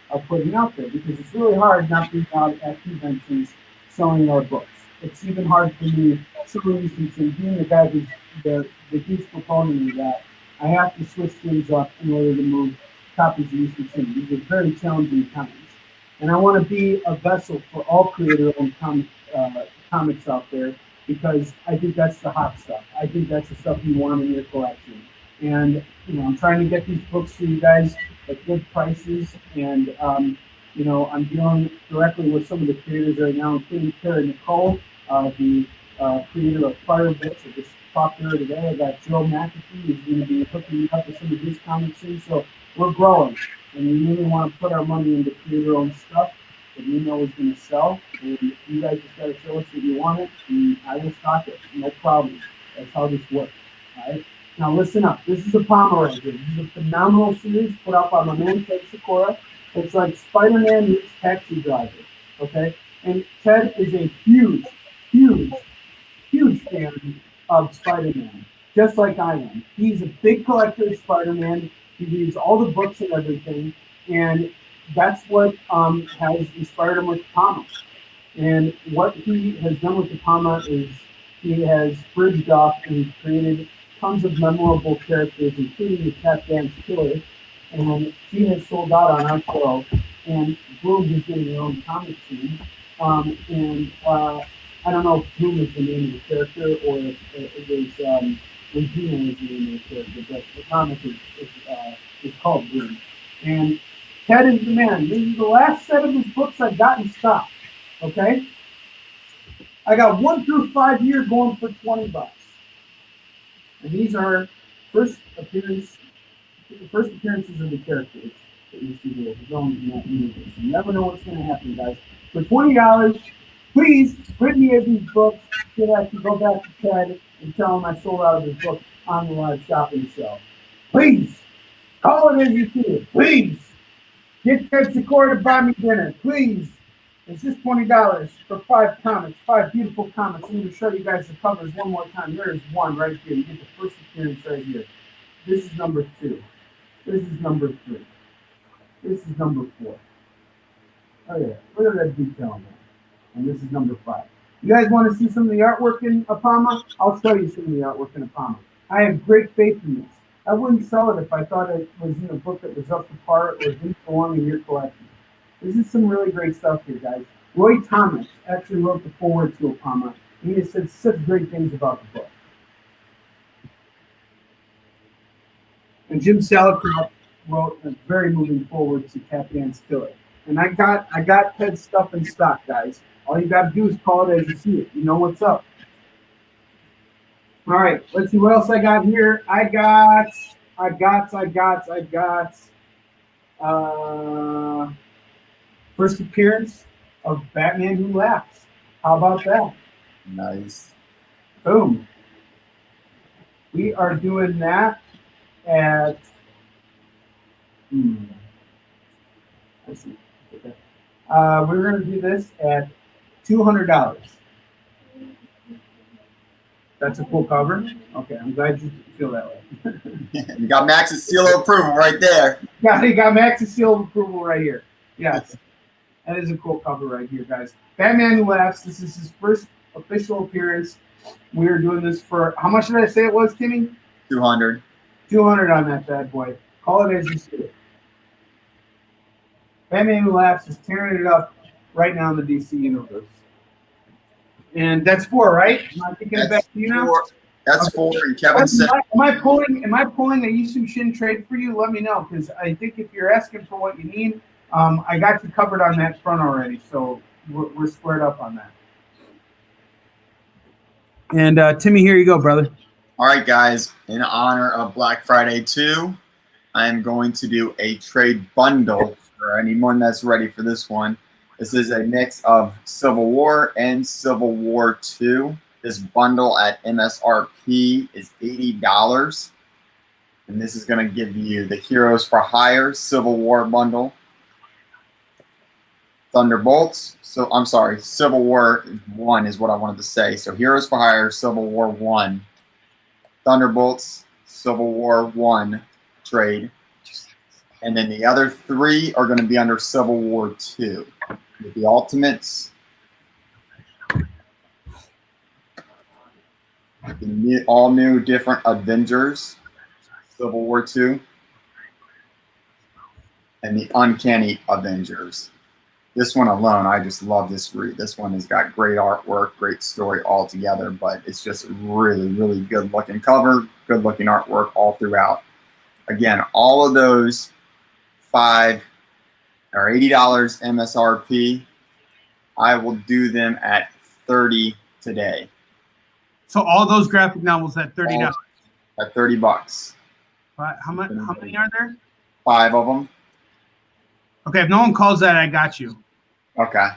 are putting out there. Because it's really hard not being out at conventions selling our books. It's even hard for me selling these and being the guy who's the huge proponent of that. I have to switch things up in order to move copies of these things. These are very challenging times. And I want to be a vessel for all creator-owned comics out there because I think that's the hot stuff. I think that's the stuff you want in your collection. And, I'm trying to get these books to you guys at good prices. And, I'm dealing directly with some of the creators right now, including Kara Nicole, the creator of Fire Books. I just talked to her today. I got Joe McAfee who's going to be hooking me up with some of his comics soon. So we're growing. And we really want to put our money into creator-owned stuff that we know is going to sell. And you guys just got to show us that you want it, and I will stock it. No problem. That's how this works. All right? Now listen up. This is a Palmer right here. This is a phenomenal series put out by my man Ted Sikora. It's like Spider-Man meets Taxi Driver. Okay? And Ted is a huge fan of Spider-Man, just like I am. He's a big collector of Spider-Man. He reads all the books and everything, and that's what has inspired him with Palmer. And what he has done with the Palmer is he has bridged off and created tons of memorable characters, including the Tap Dance Killer, and she has sold out on our show. And Bloom is getting her own comic soon. I don't know if Bloom is the name of the character or if it was Regina is the name of the character, but the comic is called Bloom. And Ted is the man. This is the last set of his books I've got in stock. Okay? I got 1 through 5 year going for $20. And these are first appearances of the characters that you see here. In that universe. You never know what's going to happen, guys. For $20, please print me of these books so that I can go back to Ted and tell him I sold out of his book on the live shopping sale. Please call it as you see it. Please get Ted Secor to buy me dinner. Please. It's just $20 for 5 comics, 5 beautiful comics. I'm going to show you guys the covers one more time. There is one right here. You get the first appearance right here. This is number 2. This is number 3. This is number 4. Oh yeah, look at that detail on that. And this is number 5. You guys want to see some of the artwork in Apama? I'll show you some of the artwork in Apama. I have great faith in this. I wouldn't sell it if I thought it was in a book that was up to par or didn't belong in your collection. This is some really great stuff here, guys. Roy Thomas actually wrote the foreword to Apama. He has said such great things about the book. And Jim Salicrup wrote a very moving forward to Captain's Killer. And I got Ted's stuff in stock, guys. All you got to do is call it as you see it. You know what's up. All right, let's see what else I got here. I got first appearance of Batman Who Laughs. How about that? Nice. Boom. We are doing that at let's see. Okay. We're going to do this at $200. That's a cool cover. Okay, I'm glad you feel that way. You got Max's seal of approval right there. You got Max's seal of approval right here. Yes. That is a cool cover right here, guys. Batman Who Laughs. This is his first official appearance. We are doing this for, how much did I say it was, Timmy? 200. 200 on that bad boy. Call it as you see it. Batman Who Laughs is tearing it up right now in the DC universe. And that's 4, right? Am I thinking it back to you now? 4. That's 4. And Kevin said, Am I pulling a Yisu Shin trade for you? Let me know, because I think if you're asking for what you need, I got you covered on that front already, so we're squared up on that. And Timmy, here you go, brother. all right, guys, in honor of Black Friday 2, I'm going to do a trade bundle for anyone that's ready for this one. This is a mix of Civil War and Civil War 2. This bundle at MSRP is $80. And this is going to give you the Heroes for Hire Civil War bundle. Thunderbolts. So I'm sorry, Civil War 1 is what I wanted to say. So Heroes for Hire Civil War 1. Thunderbolts Civil War 1 trade. And then the other 3 are going to be under Civil War 2. With the Ultimates, the all new different Avengers, Civil War 2, and the Uncanny Avengers. This one alone, I just love this read. This one has got great artwork, great story all together, but it's just really, really good looking cover, good looking artwork all throughout. Again, all of those 5 are $80 MSRP. I will do them at $30 today. So all those graphic novels at $30. At $30. How many are there? 5 of them. Okay, if no one calls that, I got you. Okay.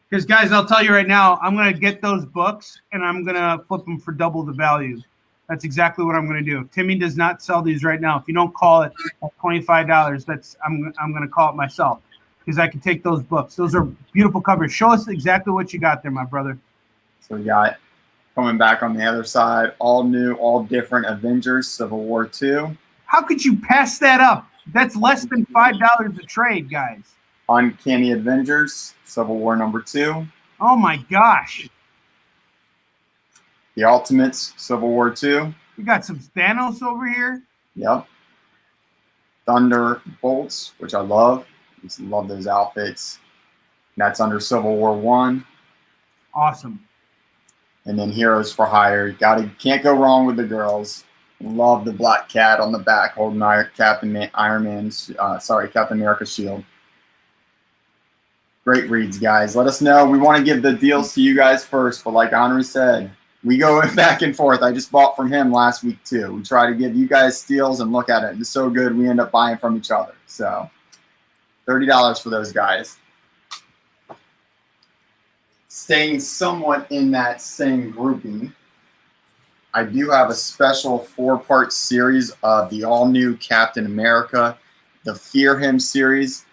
Because, guys, I'll tell you right now, I'm going to get those books, and I'm going to flip them for double the value. That's exactly what I'm going to do. Timmy does not sell these right now. If you don't call it at $25, I'm going to call it myself because I can take those books. Those are beautiful covers. Show us exactly what you got there, my brother. So we got, coming back on the other side, all new, all different Avengers, Civil War 2. How could you pass that up? That's less than $5 a trade, guys. Uncanny Avengers, Civil War number 2. Oh, my gosh. The Ultimates, Civil War 2. We got some Thanos over here. Yep. Thunderbolts, which I love. I just love those outfits. That's under Civil War I. Awesome. And then Heroes for Hire. Can't go wrong with the girls. Love the black cat on the back holding Captain America's shield. Great reads, guys. Let us know. We want to give the deals to you guys first, but like Onrie said, we go back and forth. I just bought from him last week too. We try to give you guys steals and look at it. It's so good we end up buying from each other. So $30 for those guys. Staying somewhat in that same grouping, I do have a special 4-part series of the all-new Captain America, the Fear Him series.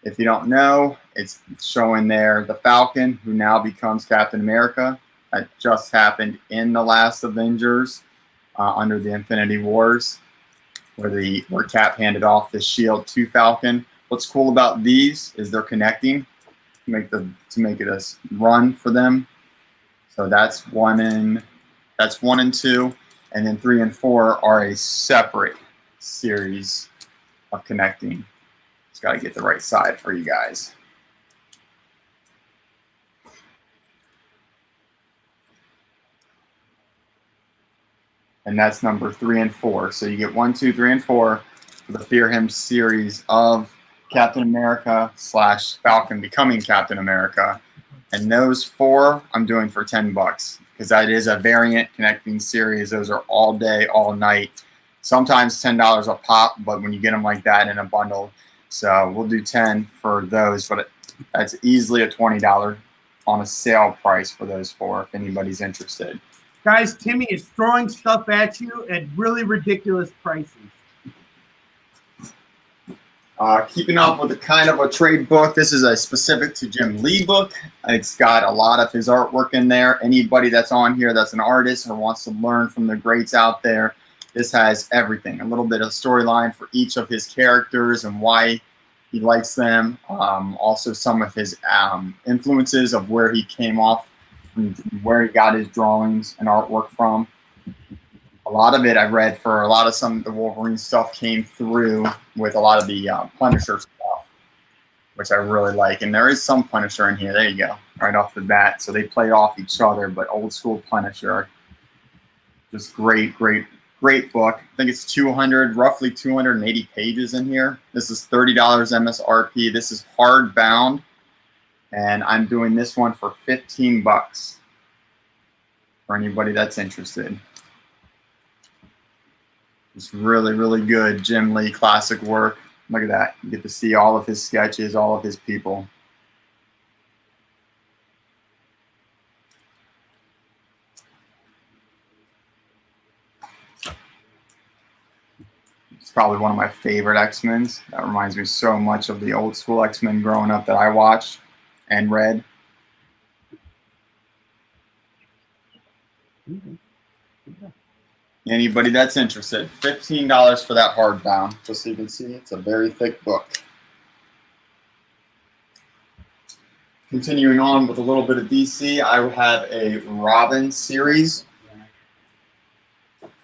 If you don't know, it's showing there the Falcon, who now becomes Captain America. That just happened in the last Avengers under the Infinity Wars, where Cap handed off the shield to Falcon. What's cool about these is they're connecting to make it a run for them. So that's 1 and 2, and then 3 and 4 are a separate series of connecting. Just got to get the right side for you guys. And that's number 3 and 4. So you get 1, 2, 3, and 4 for the Fear Him series of Captain America / Falcon becoming Captain America. And those 4 I'm doing for $10 because that is a variant connecting series. Those are all day, all night. Sometimes $10 a pop, but when you get them like that in a bundle, so we'll do 10 for those. But that's easily a $20 on a sale price for those 4 if anybody's interested. Guys, Timmy is throwing stuff at you at really ridiculous prices. Keeping up with a kind of a trade book. This is a specific to Jim Lee book. It's got a lot of his artwork in there. Anybody that's on here that's an artist or wants to learn from the greats out there, this has everything. A little bit of storyline for each of his characters and why he likes them. Also some of his influences of where he came off, from where he got his drawings and artwork from. A lot of it I read for some of the Wolverine stuff came through with a lot of the Punisher stuff, which I really like. And there is some Punisher in here. There you go, right off the bat. So they play off each other, but old school Punisher. Just great book. I think it's roughly 280 pages in here. This is $30 MSRP. This is hardbound, and I'm doing this one for $15 for anybody that's interested. It's really, really good Jim Lee classic work. Look at that. You get to see all of his sketches, all of his people. It's probably one of my favorite X-Men's. That reminds me so much of the old school X-Men growing up that I watched and read. Anybody that's interested, $15 for that hardbound. Just so you can see, it's a very thick book. Continuing on with a little bit of DC, I have a Robin series.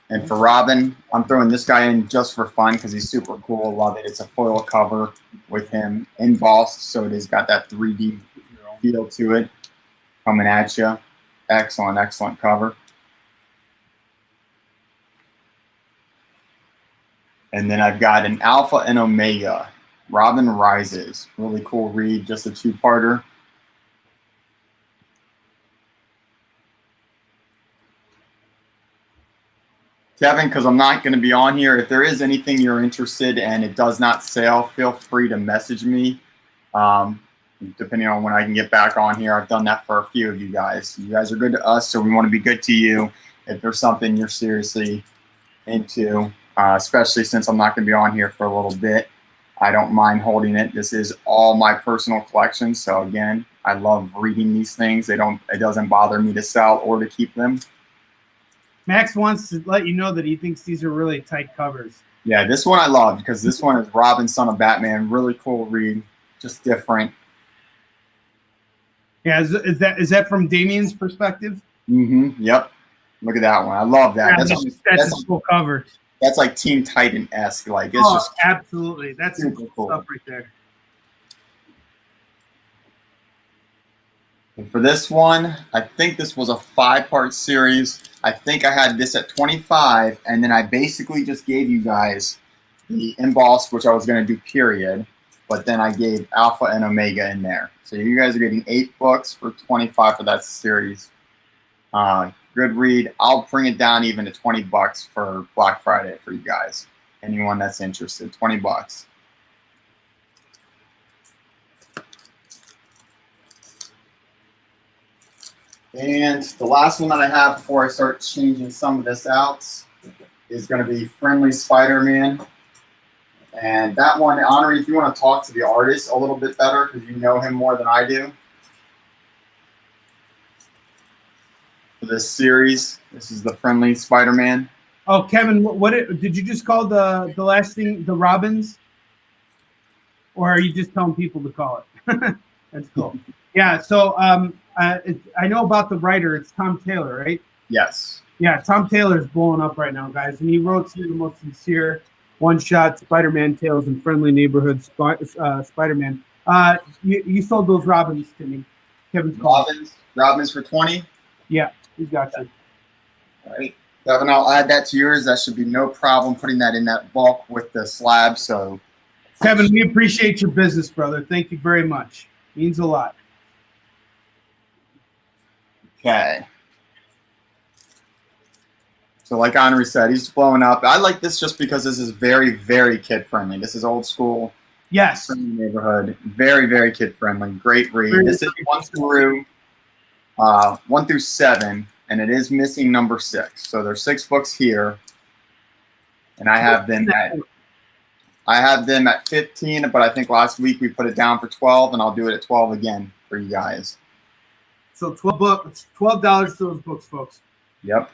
And for Robin, I'm throwing this guy in just for fun because he's super cool. Love it. It's a foil cover with him embossed, so it has got that 3D feel to it. Coming at you. Excellent, excellent cover. And then I've got an Alpha and Omega, Robin Rises. Really cool read, just a 2-parter. Kevin, because I'm not going to be on here, if there is anything you're interested in and it does not sell, feel free to message me. Depending on when I can get back on here. I've done that for a few of you guys. You guys are good to us, so we want to be good to you. If there's something you're seriously into, especially since I'm not going to be on here for a little bit, I don't mind holding it. This is all my personal collection. So again, I love reading these things. It doesn't bother me to sell or to keep them. Max wants to let you know that he thinks these are really tight covers. Yeah, this one I love because this one is Robin, Son of Batman. Really cool read, just different. Yeah, is that from Damien's perspective? Mm-hmm. Yep. Look at that one. I love that. Yeah, that's a cool cover. That's like Teen Titan-esque. Like it's just absolutely. That's some super cool cool. stuff right there. And for this one, I think this was a 5-part series. I think I had this at 25, and then I basically just gave you guys the embossed, which I was going to do period, but then I gave Alpha and Omega in there. So you guys are getting 8 books for 25 for that series. Good read. I'll bring it down even to 20 bucks for Black Friday for you guys. Anyone that's interested, 20 bucks. And the last one that I have before I start changing some of this out is going to be Friendly Spider-Man. And that one, Onrie, if you want to talk to the artist a little bit better, because you know him more than I do. For this series, this is the Friendly Spider-Man. Oh, Kevin, what did you just call the last thing the Robins? Or are you just telling people to call it? That's cool. Yeah, so I know about the writer. It's Tom Taylor, right? Yes. Yeah, Tom Taylor is blowing up right now, guys. And he wrote some of the most sincere one-shot Spider-Man tales and friendly neighborhood Spider-Man. You sold those Robins to me. Kevin's calling. Robins for 20? Yeah, he's got you. All right. Kevin, I'll add that to yours. That should be no problem putting that in that bulk with the slab. So, Kevin, we appreciate your business, brother. Thank you very much. Means a lot. Okay. So like Onrie said, he's blowing up. I like this just because this is very, very kid-friendly. This is old school. Yes. Neighborhood. Very, very kid-friendly. Great read. Very This is 1 through 7, and it is missing number 6. So there's 6 books here, and I have them at 15. But I think last week we put it down for 12, and I'll do it at 12 again for you guys. So $12 to those books, folks. Yep.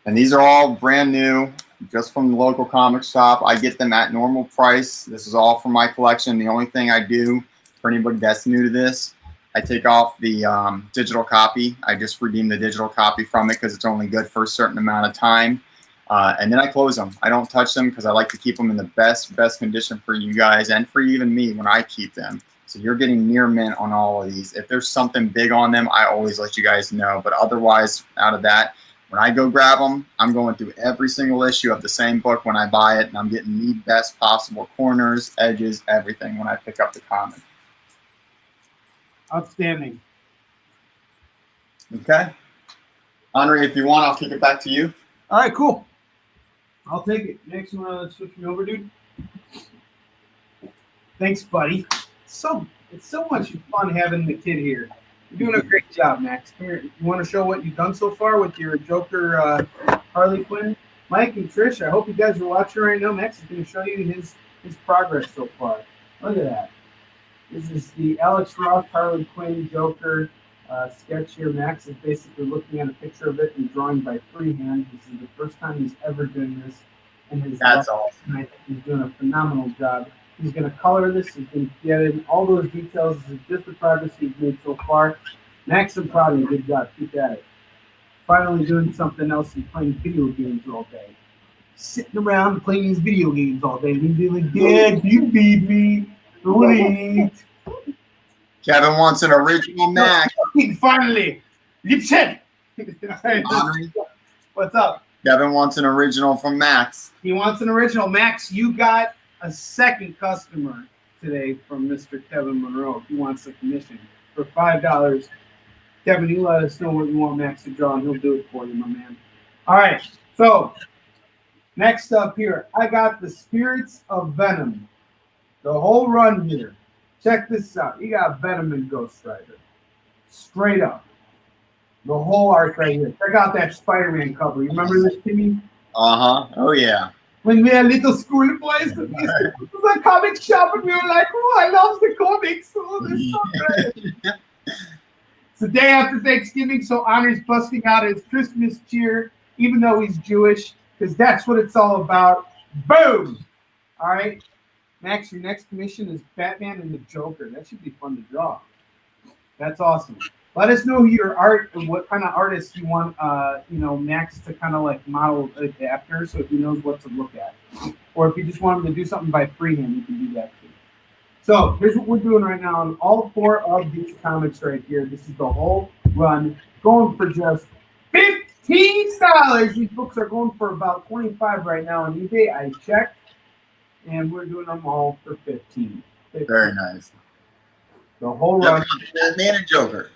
And these are all brand new, just from the local comic shop. I get them at normal price. This is all from my collection. The only thing I do for anybody that's new to this, I take off the digital copy. I just redeem the digital copy from it because it's only good for a certain amount of time. And then I close them. I don't touch them because I like to keep them in the best condition for you guys and for even me when I keep them. So you're getting near mint on all of these. If there's something big on them, I always let you guys know. But otherwise, out of that, when I go grab them, I'm going through every single issue of the same book when I buy it, and I'm getting the best possible corners, edges, everything when I pick up the comic. Outstanding. Okay. Onrie, if you want, I'll kick it back to you. All right, cool. I'll take it. Next, you want to switch me over, dude? Thanks, buddy. It's so much fun having the kid here. You're doing a great job, Max. Come here. You want to show what you've done so far with your Joker Harley Quinn? Mike and Trish, I hope you guys are watching right now. Max is going to show you his progress so far. Look at that. This is the Alex Ross Harley Quinn Joker sketch here. Max is basically looking at a picture of it and drawing by freehand. This is the first time he's ever doing this in his life. That's awesome. And I think he's doing a phenomenal job. He's going to color this. He's going to get in all those details. This is just the progress he's made so far. Max, I'm proud of you. Good job. Keep at it. Finally doing something else and playing video games all day. Sitting around playing these video games all day. He'd be like, Dad, you beat me. Wait. Kevin wants an original Max. Finally. Lipset. Onrie, What's up? Kevin wants an original from Max. He wants an original. Max, you got a second customer today from Mr. Kevin Monroe. He wants a commission for $5. Kevin, you let us know what you want Max to draw, and he'll do it for you, my man. All right, so next up here, I got the Spirits of Venom. The whole run here. Check this out. You got Venom and Ghost Rider. Straight up. The whole arc right here. Check out that Spider-Man cover. You remember this, Timmy? Uh-huh. Oh, yeah. When we were little schoolboys, we used to go to the comic shop and we were like, oh, I love the comics. Oh, they're so great. It's the day after Thanksgiving, so Onrie's busting out his Christmas cheer, even though he's Jewish, because that's what it's all about. Boom! All right. Max, your next commission is Batman and the Joker. That should be fun to draw. That's awesome. Let us know your art and what kind of artist you want, Max to kind of like model it after, so he knows what to look at. Or if you just want him to do something by freehand, you can do that too. So here's what we're doing right now on all 4 of these comics right here. This is the whole run, going for just $15. These books are going for about $25 right now on eBay. I checked, and we're doing them all for $15. Very nice. The whole run. Batman and Joker.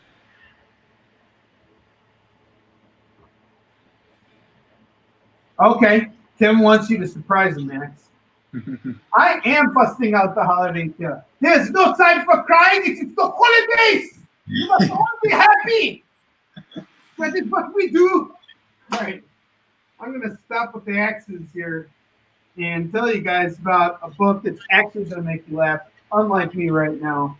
Okay, Tim wants you to surprise him, Max. I am busting out the holidays here. There's no time for crying. It's the holidays. You must all be happy. That is what we do. All right, I'm going to stop with the axes here and tell you guys about a book that's actually going to make you laugh, unlike me right now.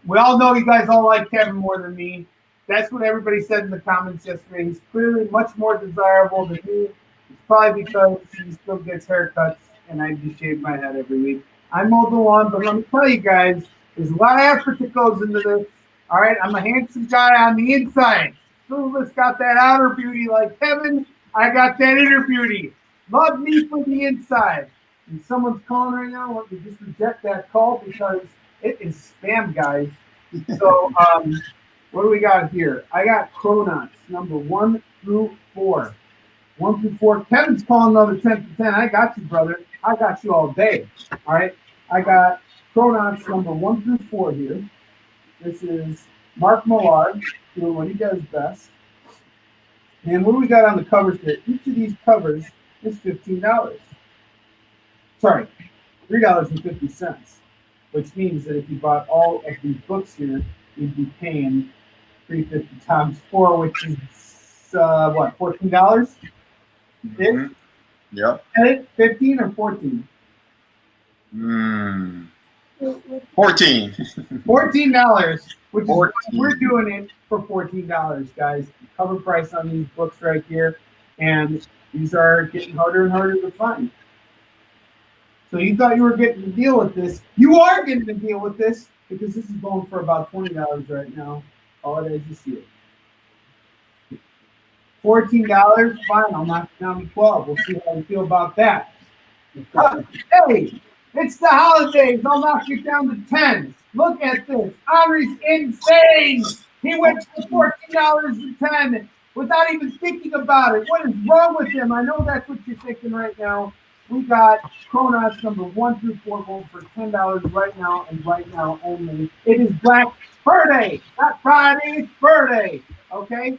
We all know you guys all like Kevin more than me. That's what everybody said in the comments yesterday. He's clearly much more desirable than me. It's probably because he still gets haircuts and I just shave my head every week. I mow the lawn, but let me tell you guys, there's a lot of effort that goes into this. All right, I'm a handsome guy on the inside. Clueless got that outer beauty like Kevin. I got that inner beauty. Love me from the inside. And someone's calling right now. Let me just reject that call because it is spam, guys. So, what do we got here? I got Chrononauts, number 1 through 4. 1 through 4. Kevin's calling another 10 to 10. I got you, brother. I got you all day. All right. I got Chrononauts number 1 through 4 here. This is Mark Millard doing what he does best. And what do we got on the covers here? Each of these covers is $15. Sorry, $3.50. Which means that if you bought all of these books here, you'd be paying $3.50 times 4, which is what, $14? Mm-hmm. Yep. 15 or 14? 14. $14, which is we're doing it for $14, guys. Cover price on these books right here, and these are getting harder and harder to find. So you thought you were getting to deal with this. You are getting to deal with this because this is going for about $20 right now. All it is, you see it. $14, fine. I'll knock it down to 12. We'll see how you feel about that. Hey, it's the holidays. I'll knock it down to 10. Look at this. Onrie's insane. He went for $14 and 10 without even thinking about it. What is wrong with him? I know that's what you're thinking right now. We got Chrononauts number 1 through 4 going for $10 right now and right now only. It is Black Friday, not Friday, it's Friday. Okay?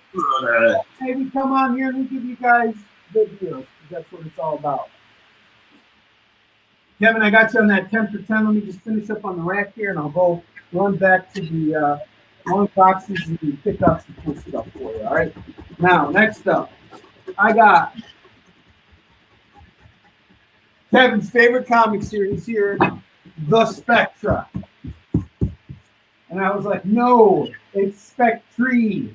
Hey, we come on here and we give you guys good deals. That's what it's all about. Kevin, I got you on that 10 for 10. Let me just finish up on the rack here and I'll go run back to the long boxes and pick up some cool stuff for you. All right? Now, next up, I got Kevin's favorite comic series here, The Spectra. And I was like, no, it's Spectre.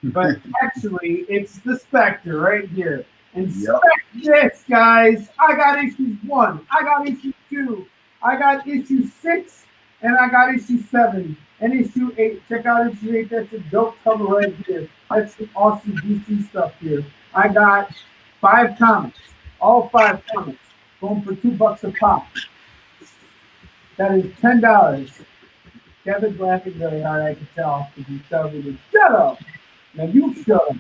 But actually, it's The Spectre right here. And this, guys, I got issue 1, I got issue 2, I got issue 6, and I got issue 7. And issue 8, check out issue 8, that's a dope cover right here. That's some awesome DC stuff here. I got 5 comics, all 5 comics. Going for $2 a pop. That is $10. Kevin's laughing very hard, I can tell, because he's telling me to shut up. Now you shut up.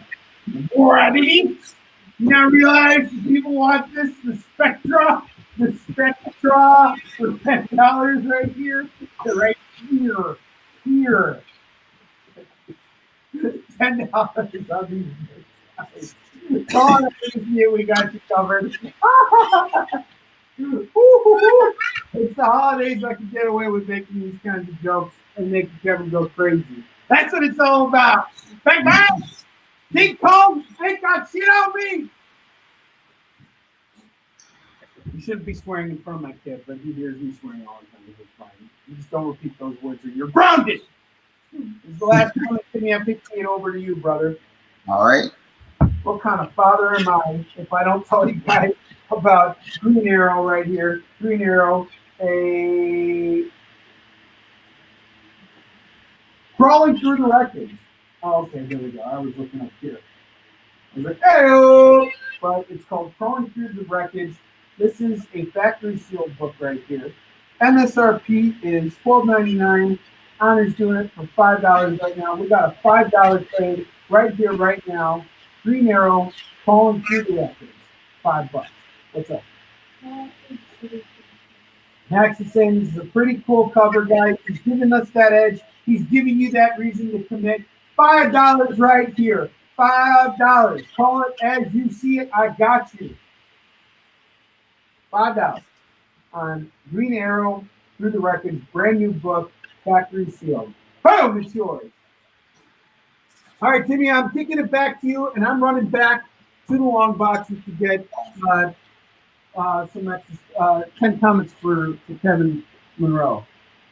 The more I eat, you now realize people want this, the Spectra for $10 right here. Right here. Here. $10 on these guys. Come on, we got you covered. It's the holidays. I can get away with making these kinds of jokes and making Kevin go crazy. That's what it's all about. Bang bang! King Kong, they got shit on me. You shouldn't be swearing in front of my kid, but he hears me swearing all the time. It's fine. You just don't repeat those words or you're grounded. This is the last one. I'm picking it over to you, brother. All right. What kind of father am I if I don't tell you guys about Green Arrow right here? Green Arrow, Crawling through the wreckage. Oh, okay, there we go. I was looking up here. I was like, hey, but it's called Crawling Through the Wreckage. This is a factory sealed book right here. MSRP is $12.99. Honor's doing it for $5 right now. We got a $5 trade right here, right now. Green Arrow, Crawling Through the Wreckage. $5. What's up? Max is saying this is a pretty cool cover, guys. He's giving us that edge. He's giving you that reason to commit. $5 right here. $5. Call it as you see it. I got you. $5 on Green Arrow Through the Wreckage, brand new book, factory sealed. Boom, it's yours. All right, Timmy, I'm kicking it back to you, and I'm running back to the long boxes to get some extra 10 comments for Kevin Monroe.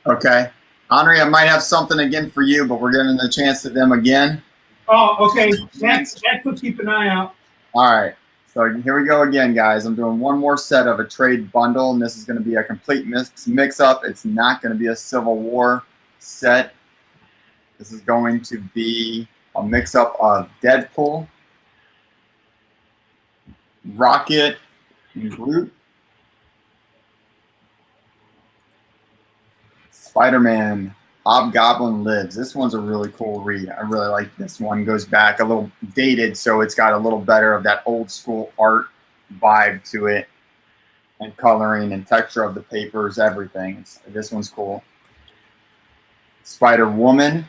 Okay. Onrie, I might have something again for you, but we're giving the chance to them again. Oh, okay. That's what keep an eye out. All right. So here we go again, guys. I'm doing one more set of a trade bundle, and this is going to be a complete mix-up. It's not going to be a Civil War set. This is going to be a mix-up of Deadpool, Rocket, and Groot, Spider-Man, Hobgoblin Lives. This one's a really cool read. I really like this one. Goes back a little dated, so it's got a little better of that old school art vibe to it, and coloring and texture of the papers, everything. This one's cool. Spider-Woman.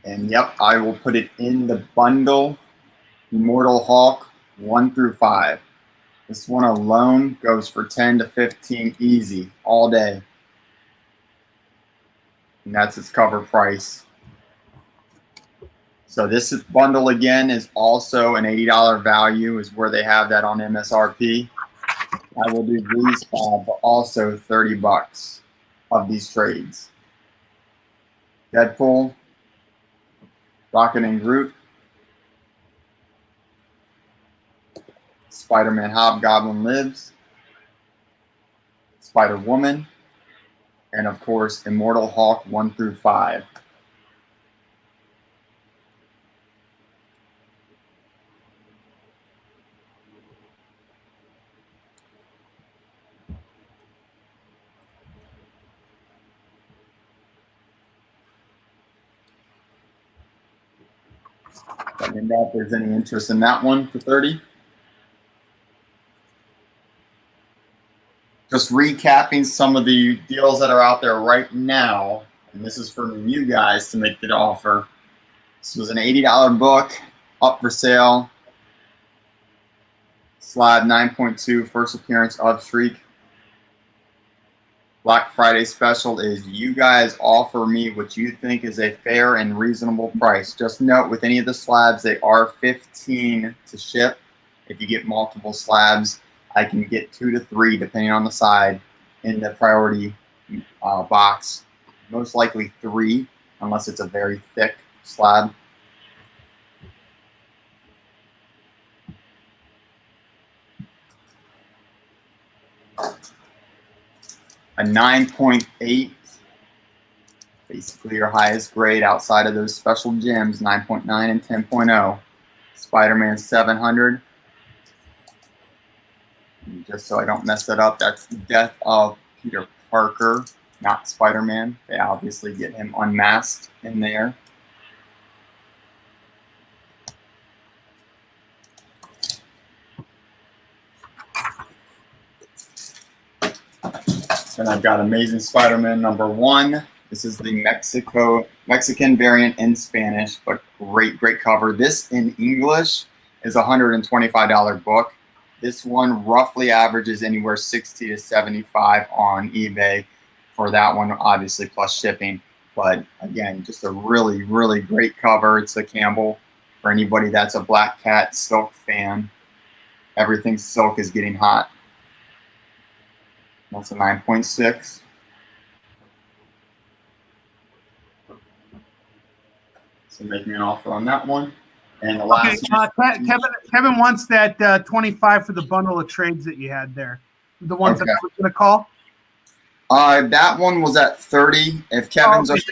And yep, I will put it in the bundle. Immortal Hulk 1 through 5. This one alone goes for 10 to 15 easy all day. And that's its cover price. So this bundle again is also an $80 value, is where they have that on MSRP. I will do these 5, but also $30 of these trades. Deadpool, Rocket and Groot, Spider-Man Hobgoblin Lives, Spider-Woman, and of course Immortal Hulk 1 through 5. Let me know if there's any interest in that one for 30. Just recapping some of the deals that are out there right now, and this is for you guys to make the offer. This was an $80 book, up for sale. Slab 9.2, first appearance of Shriek. Black Friday special is you guys offer me what you think is a fair and reasonable price. Just note, with any of the slabs, they are $15 to ship. If you get multiple slabs, I can get 2 to 3, depending on the side, in the priority box. Most likely 3, unless it's a very thick slab. A 9.8, basically your highest grade outside of those special gems, 9.9 and 10.0. Spider-Man 700. And just so I don't mess that up, that's the death of Peter Parker, not Spider-Man. They obviously get him unmasked in there. Then I've got Amazing Spider-Man #1. This is the Mexican variant in Spanish, but great cover. This in English is a $125 book. This one roughly averages anywhere 60 to 75 on eBay for that one, obviously plus shipping. But again, just a really great cover. It's a Campbell for anybody that's a Black Cat Silk fan. Everything Silk is getting hot. That's a 9.6. So making an offer on that one. And the last Kevin wants that 25 for the bundle of trades that you had there. The ones that I was going to call. That one was at 30. If Kevin's okay,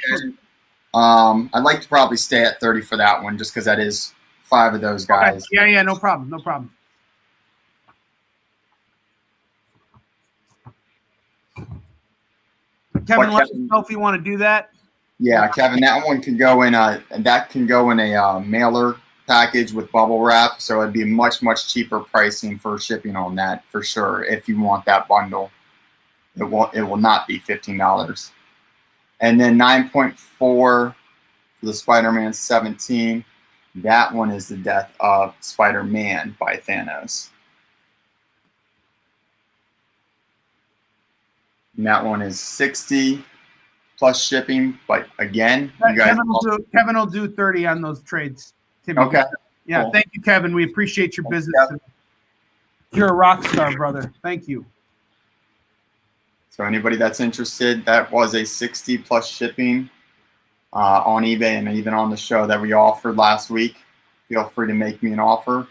I'd like to probably stay at 30 for that one, just because that is 5 of those guys. Okay. Yeah, no problem, no problem. Kevin, let us know if you want to do that. Yeah, Kevin, that one can go in a mailer package with bubble wrap, so it'd be much cheaper pricing for shipping on that for sure. If you want that bundle, it will not be $15. And then 9.4 for the Spider-Man 17. That one is the Death of Spider-Man by Thanos. And that one is 60 plus shipping, but again, you guys. Kevin will do 30 on those trades. Timmy. Okay. Yeah, cool. Thank you, Kevin. We appreciate your business. You're a rock star, brother. Thank you. So anybody that's interested, that was a 60 plus shipping on eBay and even on the show that we offered last week. Feel free to make me an offer.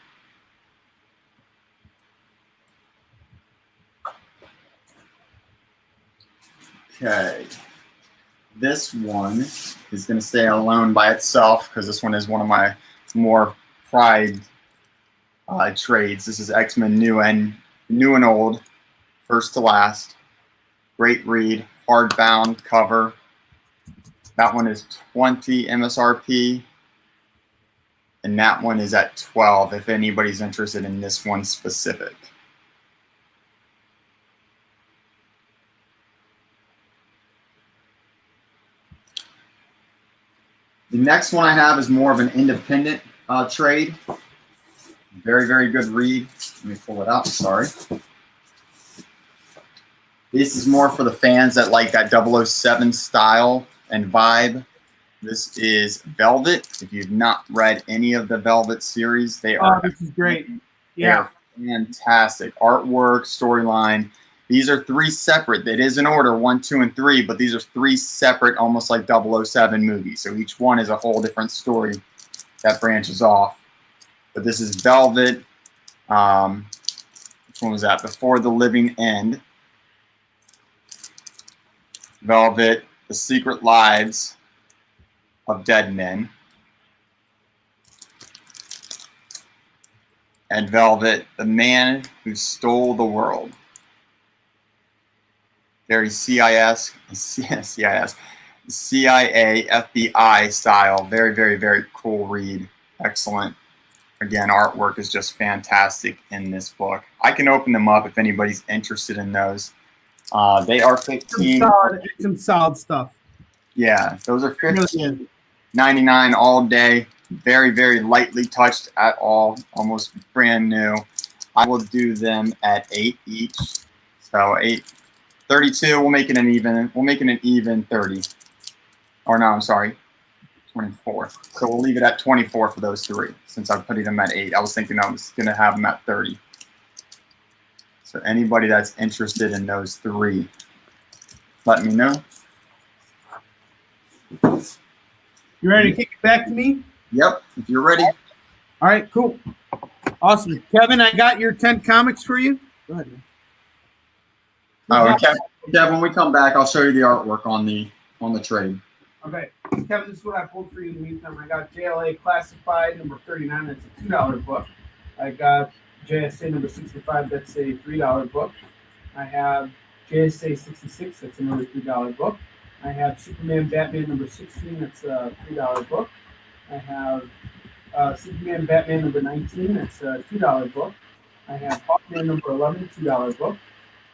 Okay. This one is going to stay alone by itself because this one is one of my more prized trades. This is X-Men new and old, first to last. Great read, hardbound cover. That one is 20 MSRP, and that one is at 12 if anybody's interested in this one specific. The next one I have is more of an independent trade. Very good read. Let me pull it up, sorry. This is more for the fans that like that 007 style and vibe. This is Velvet. If you've not read any of the Velvet series, they are this is great. Yeah. Fantastic. Artwork, storyline. These are 3 separate. It is in order, 1, 2, and 3, but these are 3 separate, almost like 007 movies. So each one is a whole different story that branches off. But this is Velvet. Which one was that? Before the Living End. Velvet, The Secret Lives of Dead Men. And Velvet, The Man Who Stole the World. Very CIA, FBI style. Very cool read. Excellent. Again, artwork is just fantastic in this book. I can open them up if anybody's interested in those. They are 15. Some solid stuff. Yeah, those are $15.99 all day. Very lightly touched at all. Almost brand new. I will do them at 8 each. So 32. We'll make it an even. We'll make it an even 30. Or no, I'm sorry, 24. So we'll leave it at 24 for those 3. Since I'm putting them at 8, I was thinking I was gonna have them at 30. So anybody that's interested in those 3, let me know. You ready to kick it back to me? Yep, if you're ready. All right, cool. Awesome. Kevin, I got your 10 comics for you. Go ahead, man. Oh, and Kevin, when we come back, I'll show you the artwork on the trade. Okay, Kevin, this is what I pulled for you in the meantime. I got JLA Classified number 39. That's a $2 book. I got JSA number 65. That's a $3 book. I have JSA 66. That's another $3 book. I have Superman Batman number 16. That's a $3 book. I have Superman Batman number 19. That's a $2 book. I have Hawkman number 11. $2 book.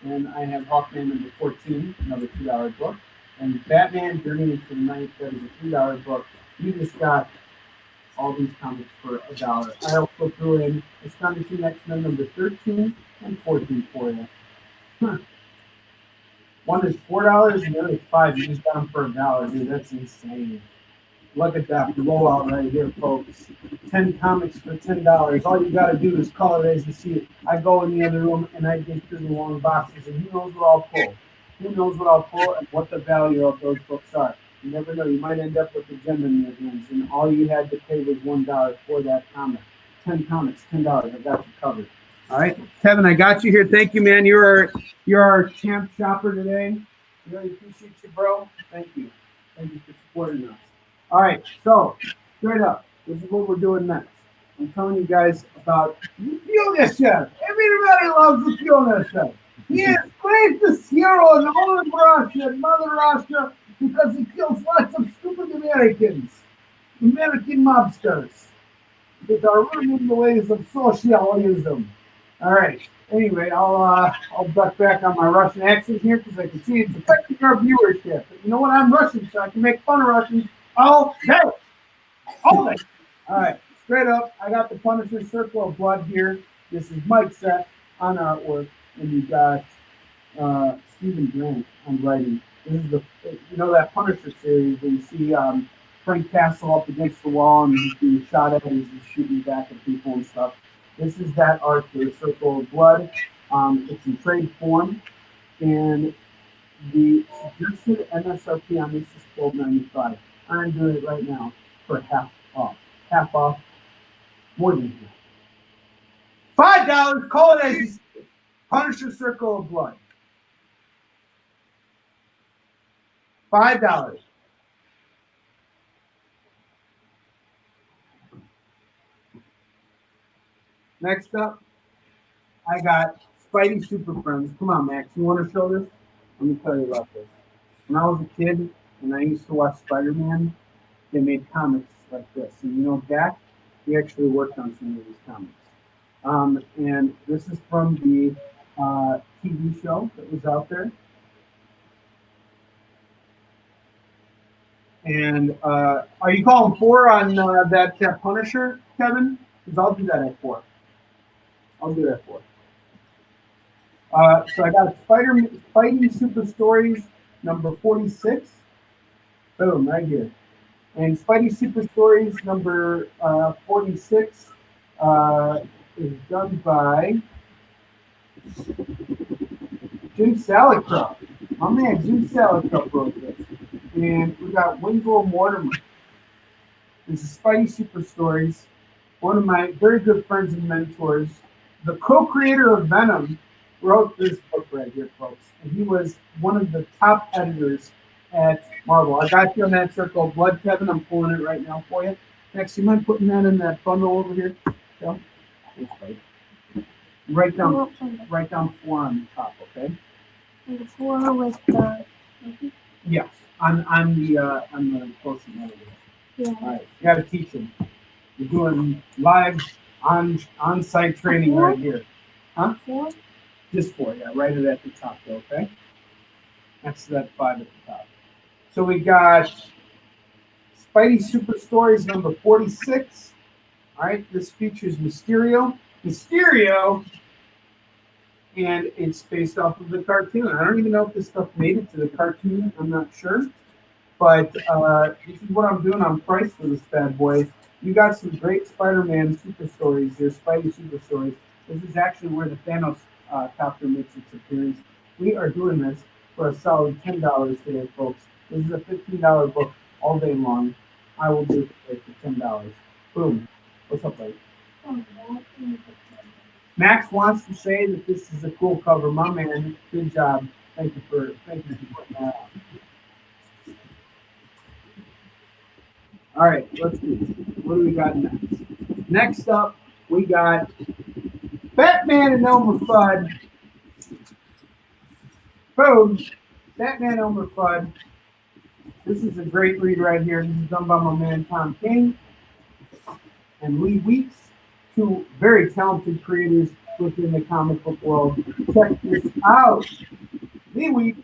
And I have Hawkman number 14, another $2 book. And Batman Journey into the Night, that is a $3 book. You just got all these comics for $1. I also threw in Astonishing X-Men number 13 and 14 for you. Huh. One is $4 and the other is $5. You just got them for $1, dude. That's insane. Look at that blowout right here, folks. 10 comics for $10. All you got to do is call it as you see it. I go in the other room and I dig through the long boxes, and who knows what I'll pull? Who knows what I'll pull and what the value of those books are? You never know. You might end up with a gem in your hands, and all you had to pay was $1 for that comic. 10 comics, $10. I got you covered. All right, Kevin, I got you here. Thank you, man. You're our champ shopper today. Really appreciate you, bro. Thank you. Thank you for supporting us. All right, so straight up, this is what we're doing next. I'm telling you guys about Fiona Chef. Everybody loves the Fiona Chef. He is greatest hero in all of Russia and Mother Russia because he kills lots of stupid Americans, American mobsters that are ruining the ways of socialism. All right. Anyway, I'll duck back on my Russian accent here because I can see it's affecting our viewership. But you know what? I'm Russian, so I can make fun of Russians all day, all day. All right, straight up. I got the Punisher Circle of Blood here. This is Mike set on artwork, and you got Stephen Grant on writing. This is that Punisher series where you see Frank Castle up against the wall and he's being shot at and he's shooting back at people and stuff. This is that art, the Circle of Blood. It's in trade form, and the suggested MSRP on this is $12.95. I'm doing it right now for half off. Half off, more than half. $5. Call it as you see it. Punisher Circle of Blood. $5. Next up, I got Spidey Super Friends. Come on, Max. You want to show this? Let me tell you about this. When I was a kid and I used to watch Spider-Man, they made comics like this. And you know, Dak, he actually worked on some of these comics. And this is from the TV show that was out there. And are you calling 4 on that Punisher, Kevin? Because I'll do that at 4. I'll do that for it. So I got Spidey Super Stories number 46. Boom, right here. And Spidey Super Stories number 46 is done by Jim Salicrup. My man, Jim Salicrup wrote this. And we got Winslow Mortimer. This is Spidey Super Stories. One of my very good friends and mentors. The co-creator of Venom wrote this book right here, folks. And he was one of the top editors at Marvel. I got you on that Circle of Blood, Kevin. I'm pulling it right now for you. Next, you mind putting that in that bundle over here? Yeah. Write down 4 on the top, okay? And the 4 with the. Yes, on the post-it note. Yeah. All right, you got to teach him. You're doing live on-site training right here. Huh? 4? Just 4, yeah, right at the top there, okay? That's that 5 at the top. So we got Spidey Super Stories number 46. All right, this features Mysterio. And it's based off of the cartoon. I don't even know if this stuff made it to the cartoon. I'm not sure. But this is what I'm doing on price for this bad boy. You got some great Spider-Man super stories here, Spidey super stories. This is actually where the Thanos copter makes its appearance. We are doing this for a solid $10 today, folks. This is a $15 book all day long. I will do it for $10. Boom. What's up, buddy? Max wants to say that this is a cool cover. My man, good job. Thank you for putting that out. All right, let's do this. What do we got next? Next up, we got Batman and Elmer Fudd. Boom. Batman Elmer Fudd. This is a great read right here. This is done by my man Tom King and Lee Weeks, 2 very talented creators within the comic book world. Check this out. Lee Weeks,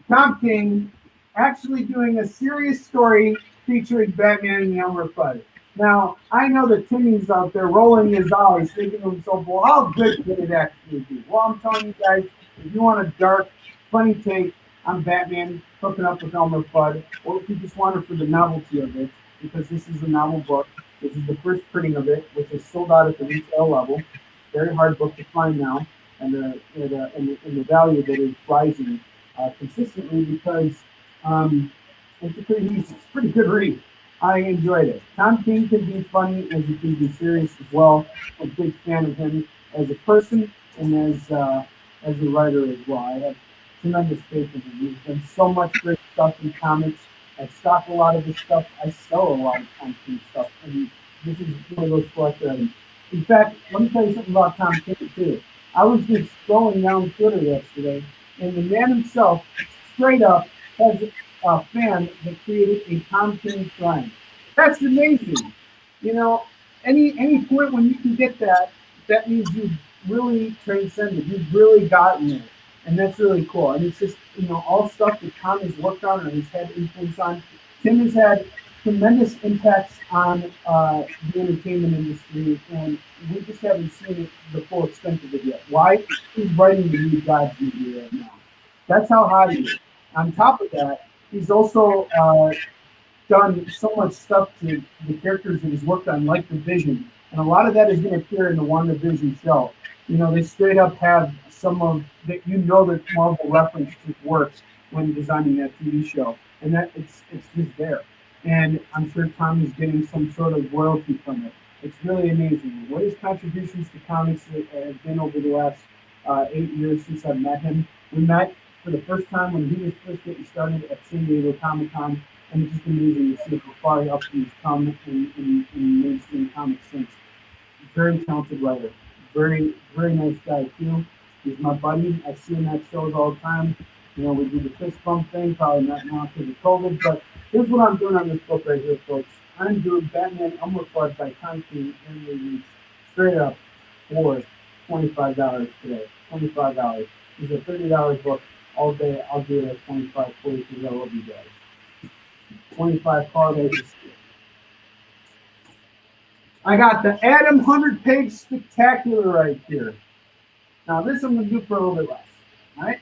Tom King, actually doing a serious story featuring Batman and Elmer Fudd. Now, I know that Timmy's out there rolling his eyes, thinking to himself, well, how good could it actually be? Well, I'm telling you guys, if you want a dark, funny take on Batman hooking up with Elmer Fudd, or if you just want it for the novelty of it, because this is a novel book, this is the first printing of it, which is sold out at the retail level. Very hard book to find now, and the value of it is rising consistently because it's a pretty good read. I enjoyed it. Tom King can be funny as he can be serious as well. I'm a big fan of him as a person and as a writer as well. I have tremendous faith in him. He's done so much great stuff in comics. I stock a lot of his stuff. I sell a lot of Tom stuff. And this is one of those collector items. In fact, let me tell you something about Tom King too. I was just scrolling down Twitter yesterday, and the man himself, straight up, has a fan that created a Tom King shrine. That's amazing. You know, any point when you can get that, that means you've really transcended. You've really gotten there, and that's really cool. And it's just all stuff that Tom has worked on and has had influence on. Tim has had tremendous impacts on the entertainment industry, and we just haven't seen the full extent of it yet. Why? He's writing the new God's movie right now. That's how hot he is. On top of that, he's also done so much stuff to the characters that he's worked on, like the Vision, and a lot of that is going to appear in the WandaVision show. They straight up have some of that. That Marvel referenced his works when designing that TV show, and that it's just there. And I'm sure Tom is getting some sort of royalty from it. It's really amazing what his contributions to comics have been over the last 8 years since I've met him. We met for the first time when he was first getting started at San Diego Comic-Con, and it's just amazing to see how far up he's come in mainstream comics since. Very talented writer, very nice guy too. He's my buddy. I see him at shows all the time. We do the fist bump thing, probably not now because of COVID, but here's what I'm doing on this book right here, folks. I'm doing Batman ONWARD by Tom King and release straight up for $25 today. $25. It's a $30 book all day. I'll do it at $25 for you because I love you guys. 25 holidays. I got the Adam 100-page spectacular right here. Now this I'm going to do for a little bit less. All right.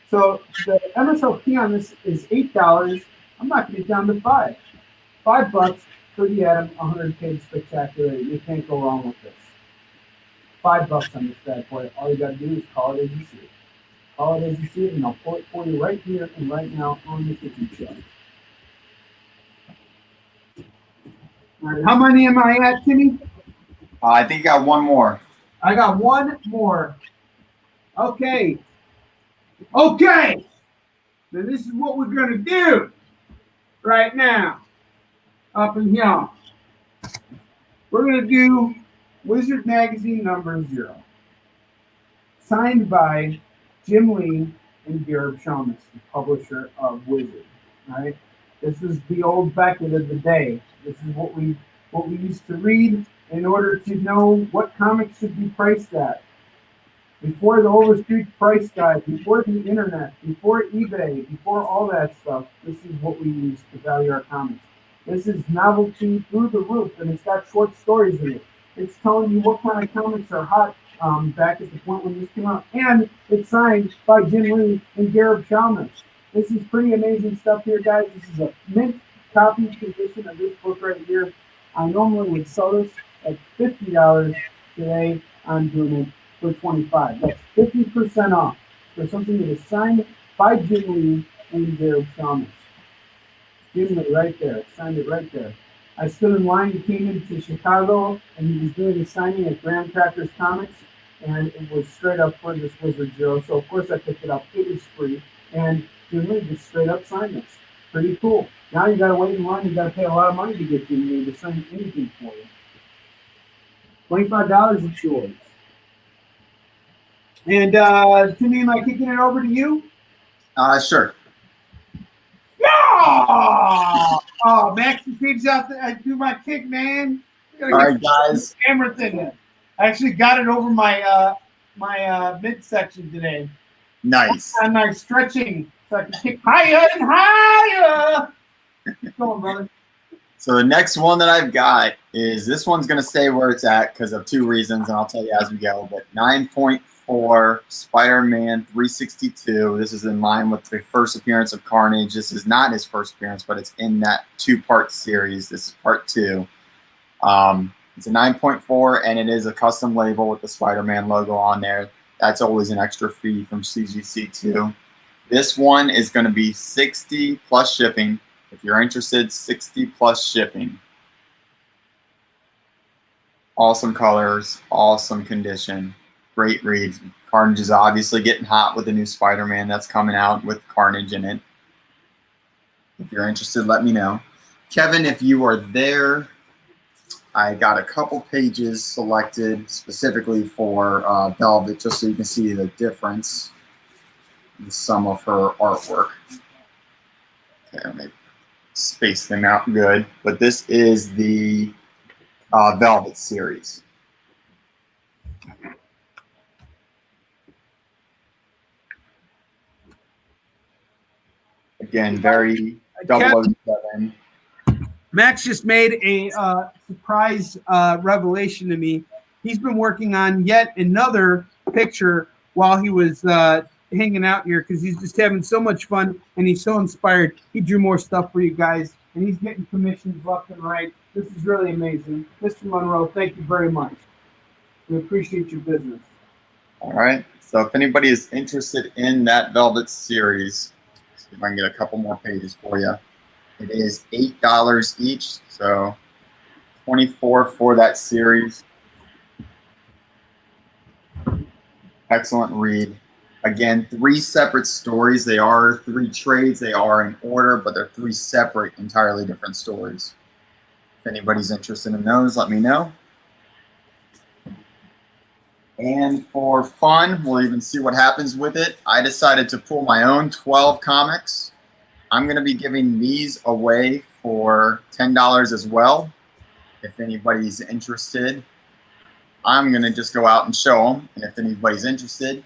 So the MSRP on this is $8. I'm knocking it down to $5. $5 for the Adam 100-page spectacular. You can't go wrong with this. $5 on this bad boy. All you got to do is call it as you see it. Call it as you see it, and I'll pull it for you right here and right now on the kitchen shelf. All right, how many am I at, Timmy? I think you got one more. I got one more. Okay. Okay. Then this is what we're going to do right now. Up in here. We're going to do Wizard Magazine number 0. Signed by Jim Lee and Gareb Shamus, the publisher of Wizard. All right. This is the old Beckett of the day. This is what we used to read in order to know what comics should be priced at. Before the Overstreet price guide, before the internet, before eBay, before all that stuff, this is what we use to value our comics. This is novelty through the roof, and it's got short stories in it. It's telling you what kind of comics are hot back at the point when this came out. And it's signed by Jim Lee and Gareb Shamus. This is pretty amazing stuff here, guys. This is a mint copy edition of this book right here. I normally would sell this at $50 today. I'm doing it for $25. That's 50% off for something that is signed by Jim Lee and Gareb Shamus. Jim Lee right there. Signed it right there. I stood in line. He came into Chicago, and he was doing a signing at Graham Cracker's Comics, and it was straight up for this Wizard 0. So, of course, I picked it up. It was free, and Jim Lee just straight up signed this. Pretty cool. Now you got to wait in line. You got to pay a lot of money to get Jim Lee to sign anything for you. $25 is yours. And Timmy, am I kicking it over to you? Sure. Yeah! Oh, Max pigs out there. I do my kick, man. All right, guys. Camera thing. I actually got it over my midsection today. Nice. And I'm stretching so I can kick higher and higher. Keep going, brother. So the next one that I've got is this one's going to stay where it's at because of 2 reasons, and I'll tell you as we go. But 9.4 Spider-Man 362. This is in line with the first appearance of Carnage. This is not his first appearance, but it's in that 2-part series. This is part 2. It's a 9.4, and it is a custom label with the Spider-Man logo on there. That's always an extra fee from CGC too. This one is going to be $60 plus shipping. If you're interested, $60 plus shipping. Awesome colors, awesome condition, great reads, Carnage is obviously getting hot with the new Spider-Man that's coming out with Carnage in it. If you're interested, let me know. Kevin, if you are there, I got a couple pages selected specifically for Velvet, just so you can see the difference in some of her artwork. Okay, let me space them out good. But this is the Velvet series. Again, very 007. Max just made a surprise revelation to me. He's been working on yet another picture while he was hanging out here because he's just having so much fun and he's so inspired. He drew more stuff for you guys and he's getting commissions left and right. This is really amazing. Mr. Monroe, thank you very much. We appreciate your business. All right. So if anybody is interested in that Velvet series, see if I can get a couple more pages for you. It is $8 each, so $24 for that series. Excellent read. Again, 3 separate stories. They are 3 trades. They are in order, but they're 3 separate, entirely different stories. If anybody's interested in those, let me know. And for fun, we'll even see what happens with it. I decided to pull my own 12 comics. I'm going to be giving these away for $10 as well. If anybody's interested, I'm going to just go out and show them. And if anybody's interested,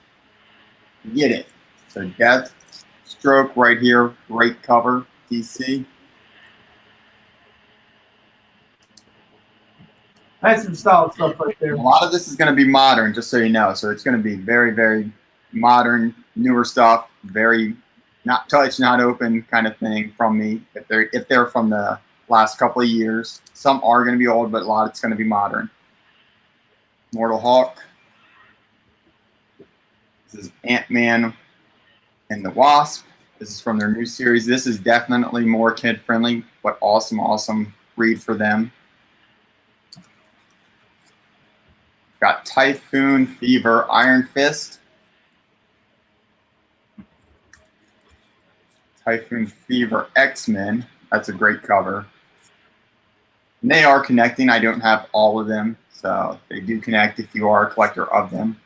get it. So Death Stroke right here, great cover, DC. That's some solid stuff right there. A lot of this is going to be modern, just so you know. So it's going to be very, very modern, newer stuff, very not touch, not open kind of thing from me. If they're from the last couple of years, some are going to be old, but a lot it's going to be modern. Mortal Hawk. This is Ant-Man and the Wasp. This is from their new series. This is definitely more kid-friendly, but awesome, awesome read for them. Got Typhoon, Fever, Iron Fist. Typhoon, Fever, X-Men. That's a great cover. And they are connecting. I don't have all of them, so they do connect if you are a collector of them.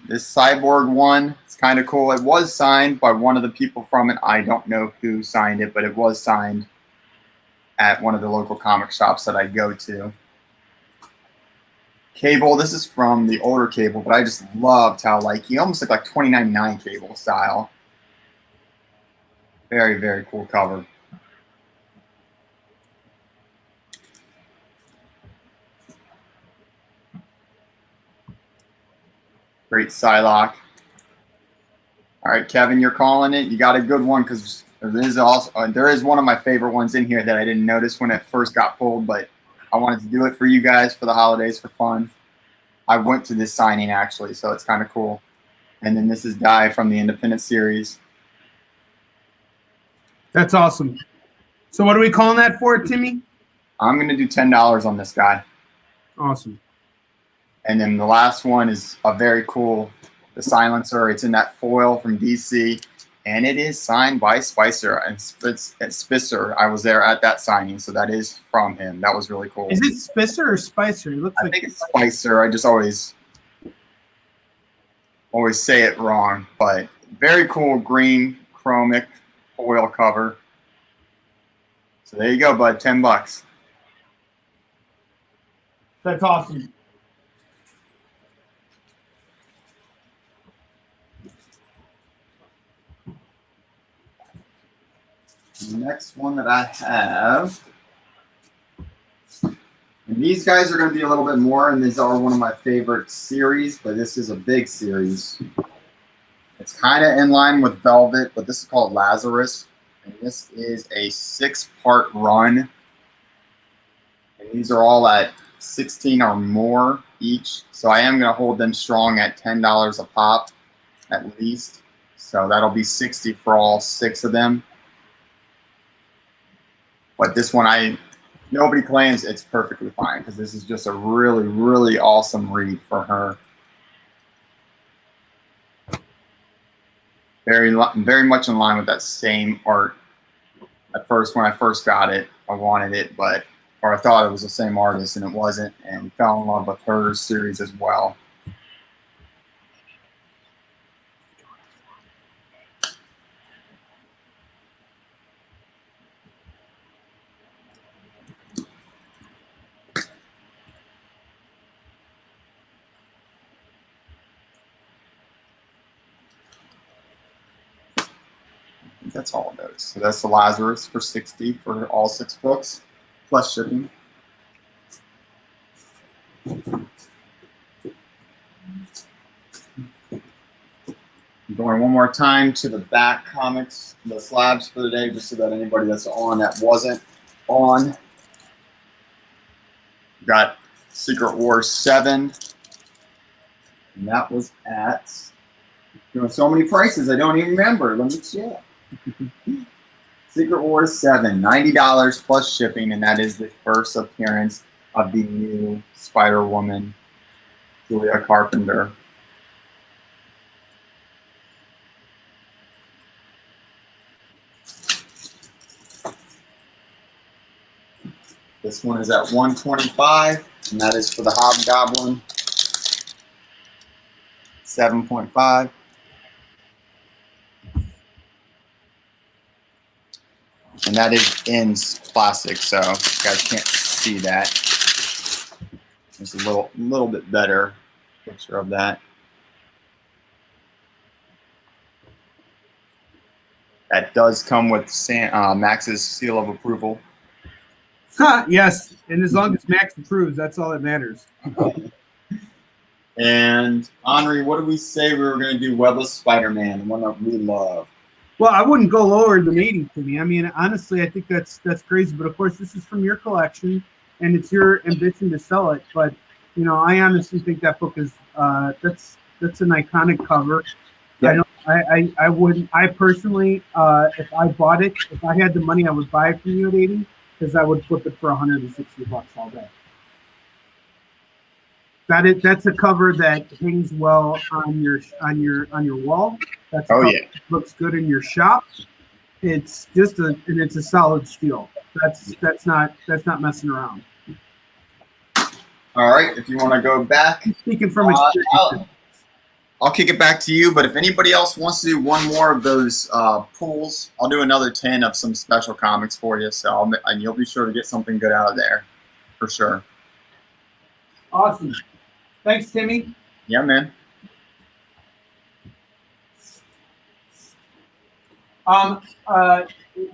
This Cyborg one, it's kind of cool. It was signed by one of the people from it. I don't know who signed it, but it was signed at one of the local comic shops that I go to. Cable, this is from the older Cable, but I just loved how he almost looked like 29.9 Cable style. Very, very cool cover. Great Psylocke. All right, Kevin, you're calling it. You got a good one because there is one of my favorite ones in here that I didn't notice when it first got pulled, but I wanted to do it for you guys for the holidays for fun. I went to this signing actually, so it's kind of cool. And then this is Die from the Independent series. That's awesome. So what are we calling that for, Timmy? I'm going to do $10 on this guy. Awesome. And then the last one is a very cool, the Silencer. It's in that foil from DC, and it is signed by Spicer and Spicer. I was there at that signing, so that is from him. That was really cool. Is it Spicer or Spicer? It looks I think it's Spicer. I just always say it wrong, but very cool green chromic foil cover. So there you go, bud. $10. That's awesome. The next one that I have, and these guys are going to be a little bit more, and these are one of my favorite series, but this is a big series. It's kind of in line with Velvet, but this is called Lazarus, and this is a 6-part run, and these are all at 16 or more each, so I am going to hold them strong at $10 a pop at least, so that'll be $60 for all 6 of them. But this one, nobody claims it's perfectly fine because this is just a really, really awesome read for her. very much in line with that same art. At first, when I first got it, I wanted it, or I thought it was the same artist, and it wasn't, and fell in love with her series as well. That's all it is. So that's the Lazarus for $60 for all 6 books, plus shipping. Going one more time to the back comics, the slabs for the day, just so that anybody that's on that wasn't on. Got Secret Wars 7, and that was at, doing so many prices I don't even remember. Let me check. Secret Wars 7, $90 plus shipping, and that is the first appearance of the new Spider-Woman, Julia Carpenter. This one is at $125, and that is for the Hobgoblin, 7.5. And that is in plastic, so you guys can't see that. There's a little bit better picture of that. That does come with Max's seal of approval. Yes, and as long as Max approves, that's all that matters. And Onrie, what did we say we were going to do? Webless Spider-Man, the one that we love. Well, I wouldn't go lower than 80 to me. I mean, honestly, I think that's crazy. But of course, this is from your collection, and it's your ambition to sell it. But you know, I honestly think that book is that's an iconic cover. Yeah. I personally, if I bought it, if I had the money, I would buy it from you at 80, because I would flip it for $160 all day. That's a cover that hangs well on your wall. That's looks good in your shop. It's just it's a solid steel. That's not messing around. All right, if you want to go back, Speaking from experience, I'll kick it back to you. But if anybody else wants to do one more of those pulls, I'll do another 10 of some special comics for you. So and you'll be sure to get something good out of there, for sure. Awesome. Thanks, Timmy. Yeah, man.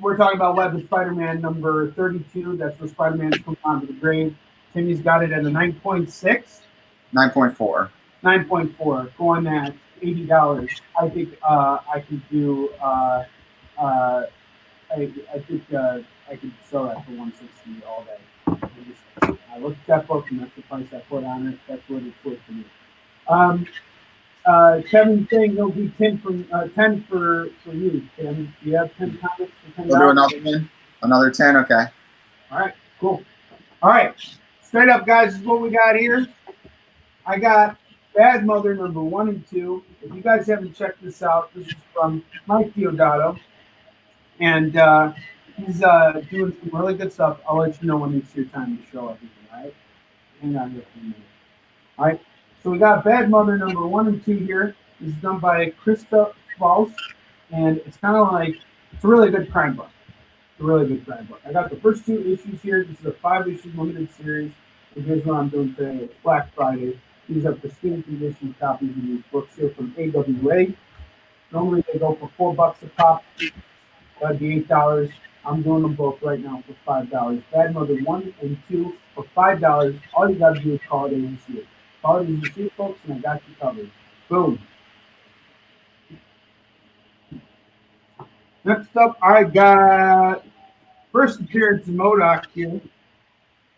We're talking about Web of Spider-Man number 32. That's where Spider-Man's come onto the grave. Timmy's got it at a 9.6. 9.4. 9.4. Going at $80. I think I could do. I think I could sell that for $160 all day. I looked at that book, and that's the price I put on it. That's what it's worth to me. Kevin's saying he'll do 10 for you, Tim. Do you have 10 comics for $10? We'll do another 10. Another 10, okay. All right, cool. All right, straight up, guys, this is what we got here. I got Bad Mother number 1 and 2. If you guys haven't checked this out, this is from Mike Deodato, and he's doing some really good stuff. I'll let you know when it's your time to show everything. All right, hang on here for a minute. All right. So we got Bad Mother number 1 and 2 here. This is done by Krista Faust, and it's kind of like, it's a really good crime book. It's a really good crime book. I got the first 2 issues here. This is a 5-issue limited series. And here's what I'm doing today. It's Black Friday. These are pristine condition copies of these books here from AWA. Normally they go for $4 a pop. That'd be $8. I'm doing them both right now for $5. Bad Mother 1 and 2 for $5. All you got to do is call it as you see it. Call it as you see it, folks, and I got you covered. Boom. Next up, I got first appearance in MODOK here.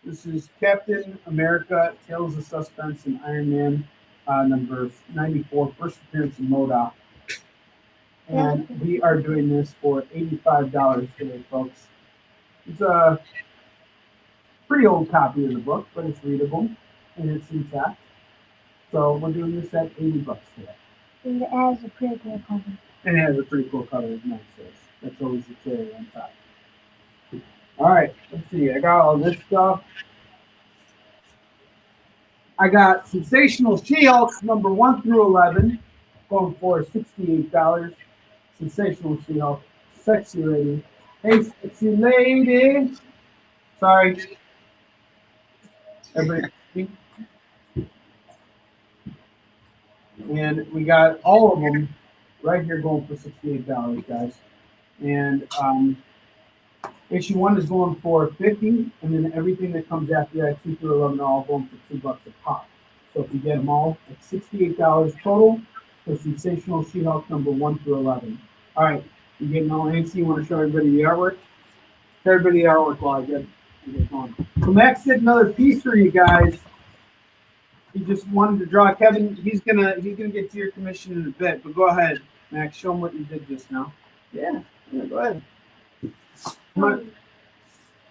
This is Captain America, Tales of Suspense, and Iron Man number 94, first appearance in MODOK. And we are doing this for $85 today, folks. It's a pretty old copy of the book, but it's readable and it's intact. So we're doing this at $80 today. And it has a pretty cool cover. And it has a pretty cool color. It's nice. That's always the cherry on top. All right, let's see. I got all this stuff. I got Sensational She-Hulk number 1 through 11, going for $68. Sensational She-Hulk, sexy lady. Hey, sexy lady. Sorry. Everybody. And we got all of them right here going for $68, guys. And issue 1 is going for $50, and then everything that comes after that, 2 through 11, are all going for $2 a pop. So if you get them all, it's $68 total for Sensational She-Hulk number 1 through 11. All right, you're getting all antsy. You want to show everybody the artwork? Show everybody the artwork while I get going. So Max did another piece for you guys. He just wanted to draw Kevin. He's gonna get to your commission in a bit, but go ahead, Max. Show him what you did just now. Yeah, go ahead. Come on.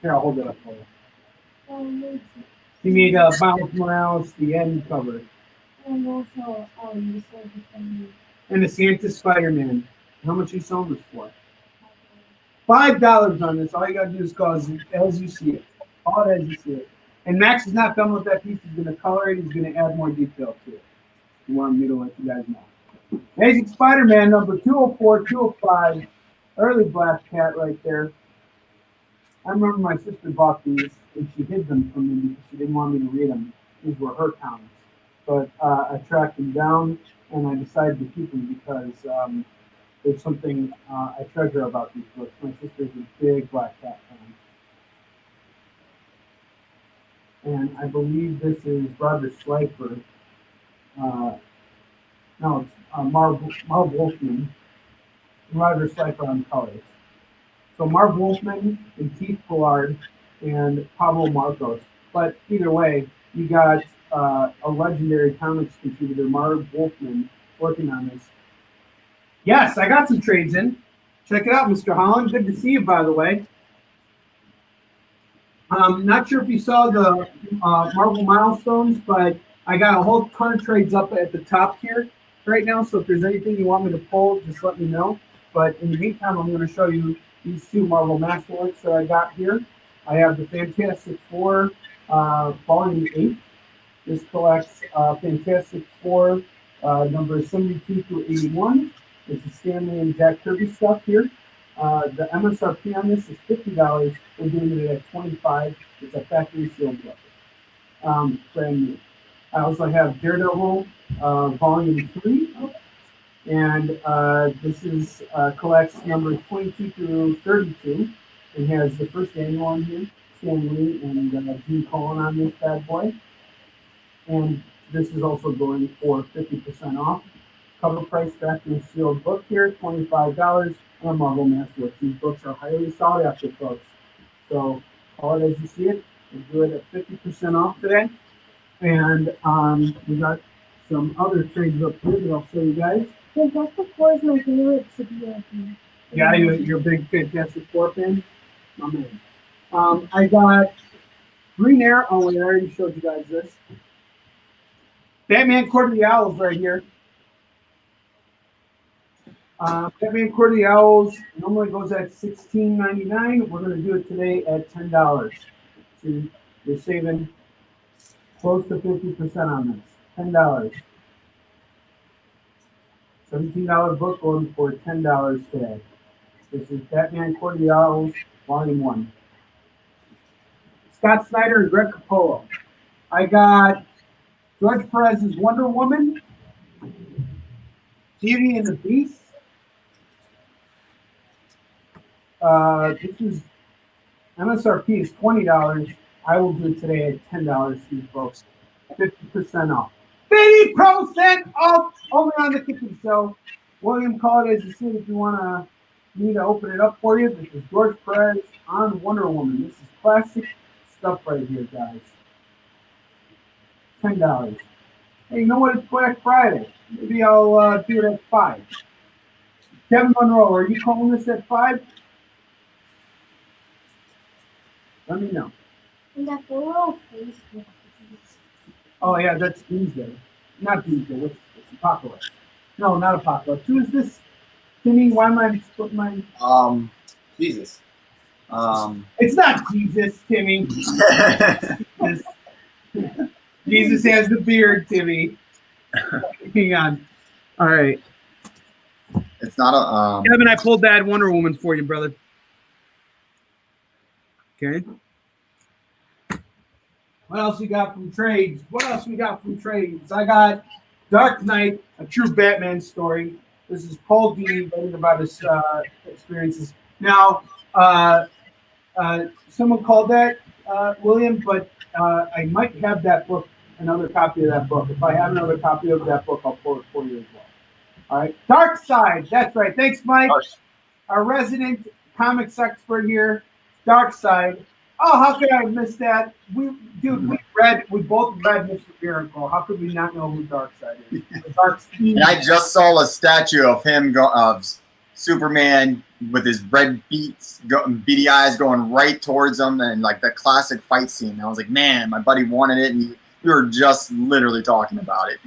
Here, I'll hold it up for you. He made Miles Morales the end cover. And also, you said And the Santa Spider-Man. How much are you selling this for? $5 on this. All you gotta do is call it as you see it. All it as you see it. And Max is not done with that piece. He's gonna color it. He's gonna add more detail to it. He wanted me to let you guys know. Amazing Spider-Man number 204, 205. Early Black Cat right there. I remember my sister bought these and she hid them from me because she didn't want me to read them. These were her comics. But I tracked them down and I decided to keep them because there's something I treasure about these books. My sister's a big Black Cat fan. And I believe this is Roger Schleifer. No, it's Marv Wolfman. Roger Schleifer on colors. So Marv Wolfman and Keith Pollard and Pablo Marcos. But either way, you got a legendary comics contributor, Marv Wolfman, working on this. Yes, I got some trades in. Check it out, Mr. Holland. Good to see you, by the way. Not sure if you saw the Marvel milestones, but I got a whole ton of trades up at the top here right now. So if there's anything you want me to pull, just let me know. But in the meantime, I'm going to show you these 2 Marvel Masterworks that I got here. I have the Fantastic Four Volume 8. This collects Fantastic Four numbers 72 through 81. It's the Stanley and Jack Kirby stuff here. The MSRP on this is $50. We're doing it at $25. It's a factory sealed book. Brand new. I also have Daredevil Volume 3. And this is collects numbers 22 through 32. It has the first annual on here, Stan Lee and Gene Colan on this bad boy. And this is also going for 50% off. Cover price factory sealed book here, $25 on Marvel Masterworks. These books are highly sought after, folks. So call it as you see it. We'll do it at 50% off today. And we got some other trades up here that I'll show you guys. Fantastic Four is my favorite superhero. Yeah, you're a big Fantastic Four fan? My man. I got Green Arrow. Oh, wait, I already showed you guys this. Batman Court of the Owls right here. Batman Court of the Owls normally goes at $16.99. We're going to do it today at $10. So you're saving close to 50% on this. $10. $17 book going for $10 today. This is Batman Court of the Owls, Volume 1. Scott Snyder and Greg Capullo. I got George Perez's Wonder Woman, Beauty and the Beast. This is MSRP is $20. I will do it today at $10 for you folks. 50% off. 50% off only on the Kickin Show. William, call it as you see it if you want me to open it up for you. This is George Perez on Wonder Woman. This is classic stuff right here, guys. $10. Hey, you know what? It's Black Friday. Maybe I'll do it at $5. Kevin Monroe, are you calling this at $5? Let me know. And that little Facebook. Oh yeah, that's Doomsday. Not Doomsday. What's Apocalypse? No, not Apocalypse. Who is this? Timmy, why am I split mine? Jesus. It's not Jesus, Timmy. Jesus. Jesus has the beard, Timmy. Hang on. All right. It's not a. Kevin, I pulled that Wonder Woman for you, brother. Okay. What else we got from trades? I got Dark Knight, a true Batman story. This is Paul Dini writing about his experiences. Now, someone called that William, but I might have that book, another copy of that book. If I have another copy of that book, I'll pull it for you as well. All right. Dark Side. That's right. Thanks, Mike. Our resident comics expert here. Dark Side. Oh, how could I have missed that? We both read Mr. Miracle. How could we not know who Dark Side is? And I just saw a statue of him of Superman with his red beady eyes going right towards him, and like that classic fight scene. I was like, man, my buddy wanted it, and we were just literally talking about it.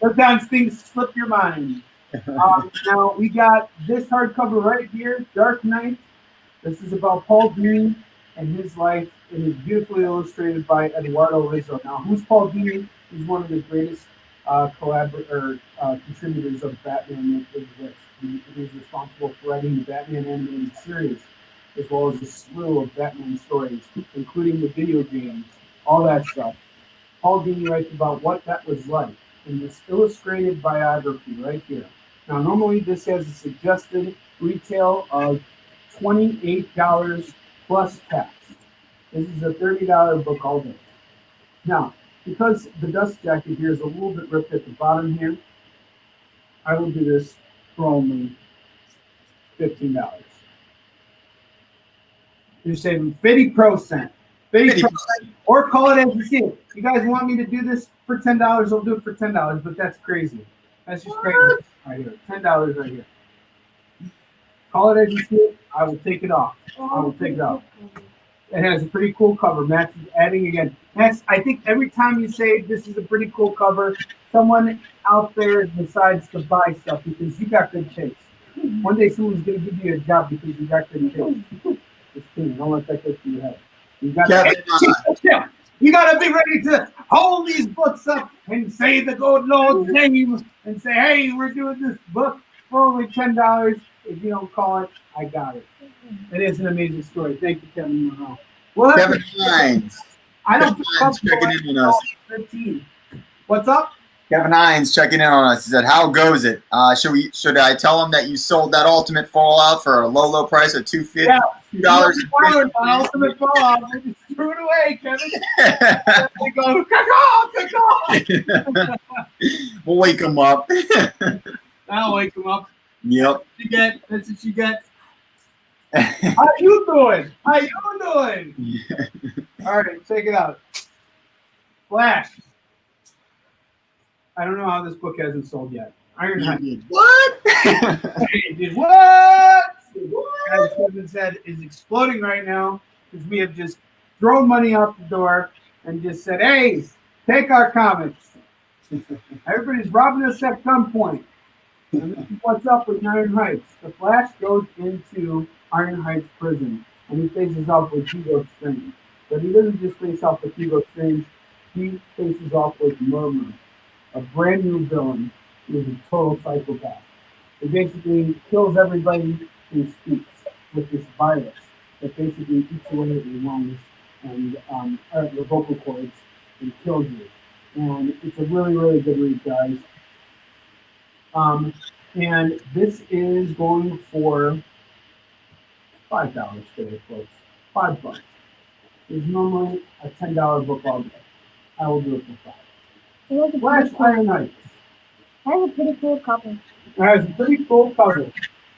Sometimes things slip your mind. Now we got this hardcover right here, Dark Knight. This is about Paul Dini and his life, and is beautifully illustrated by Eduardo Rizzo. Now, who's Paul Dini? He's one of the greatest contributors of Batman that exists. He's responsible for writing the Batman animated series, as well as a slew of Batman stories, including the video games, all that stuff. Paul Dini writes about what that was like in this illustrated biography right here. Now, normally this has a suggested retail of $28 plus tax. This is a $30 book all day. Now, because the dust jacket here is a little bit ripped at the bottom here, I will do this for only $15. You're saving 50%. 50%. Or call it as you see it. You guys want me to do this for $10? I'll do it for $10, but that's crazy. That's just crazy. Right here. $10 right here. Call it as you see it. I will take it off. I will take it off. It has a pretty cool cover. Max is adding again. Max, I think every time you say this is a pretty cool cover, someone out there decides to buy stuff because you got good taste. One day someone's going to give you a job because you got good taste. Just kidding. Don't let that get to your head. You got to be ready to hold these books up and say the good Lord's name and say, hey, we're doing this book for only $10. If you don't call it, I got it. It is an amazing story. Thank you, Kevin Monroe. Well, Kevin Hines. I don't checking in on us. 15. What's up? Kevin Hines checking in on us. He said, "How goes it? Should I tell him that you sold that Ultimate Fallout for a low price of $250? Yeah, $2. Ultimate Fallout. We just threw it away, Kevin. They go, caw. We'll wake him up. I'll wake him up. Yep. That's what you get. How you doing? All right, check it out. Flash. I don't know how this book hasn't sold yet. Ironhide. What? What? As Kevin said, is exploding right now because we have just thrown money out the door and just said, hey, take our comics. Everybody's robbing us at gunpoint. And this is what's up with Iron Heights. The Flash goes into Iron Heights prison and he faces off with Hugo Strange. But he doesn't just face off with Hugo Strange, he faces off with Murmur, a brand new villain who is a total psychopath. He basically kills everybody who speaks with this virus that basically eats away at your lungs and your vocal cords and kills you. And it's a really, really good read, guys. And this is going for $5 today, folks. $5. It's normally a $10 book all day. I will do it for $5. Flash Iron Heights. That's a pretty cool cover. That's a pretty cool cover.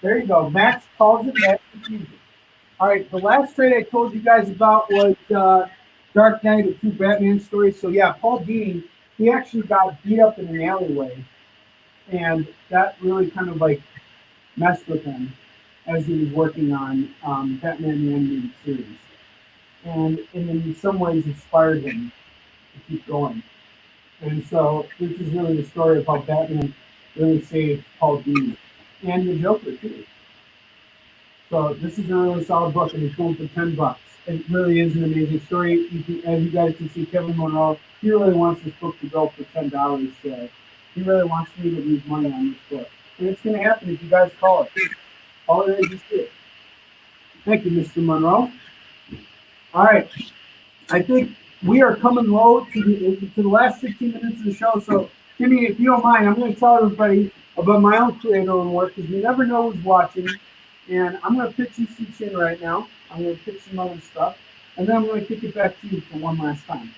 There you go. Max calls it that. All right, the last trade I told you guys about was Dark Knight, the two Batman stories. So yeah, Paul Dini, he actually got beat up in an alleyway, and that really kind of like messed with him as he was working on Batman the Animated Series, and in some ways inspired him to keep going. And so this is really the story of how Batman really saved Paul Dini and the Joker too. So this is a really solid book, and it's going for $10. It really is an amazing story. As you guys can see, Kevin Monroe, he really wants this book to go for $10. He really wants me to lose money on this book, and it's going to happen if you guys call it. All it is it. Thank you, Mr. Monroe. All right, I think we are coming low to the last 15 minutes of the show. So, Timmy, if you don't mind, I'm going to tell everybody about my own creator-owned work because we never know who's watching. And I'm going to pitch you Kickin right now. I'm going to pitch some other stuff. And then I'm going to kick it back to you for one last time.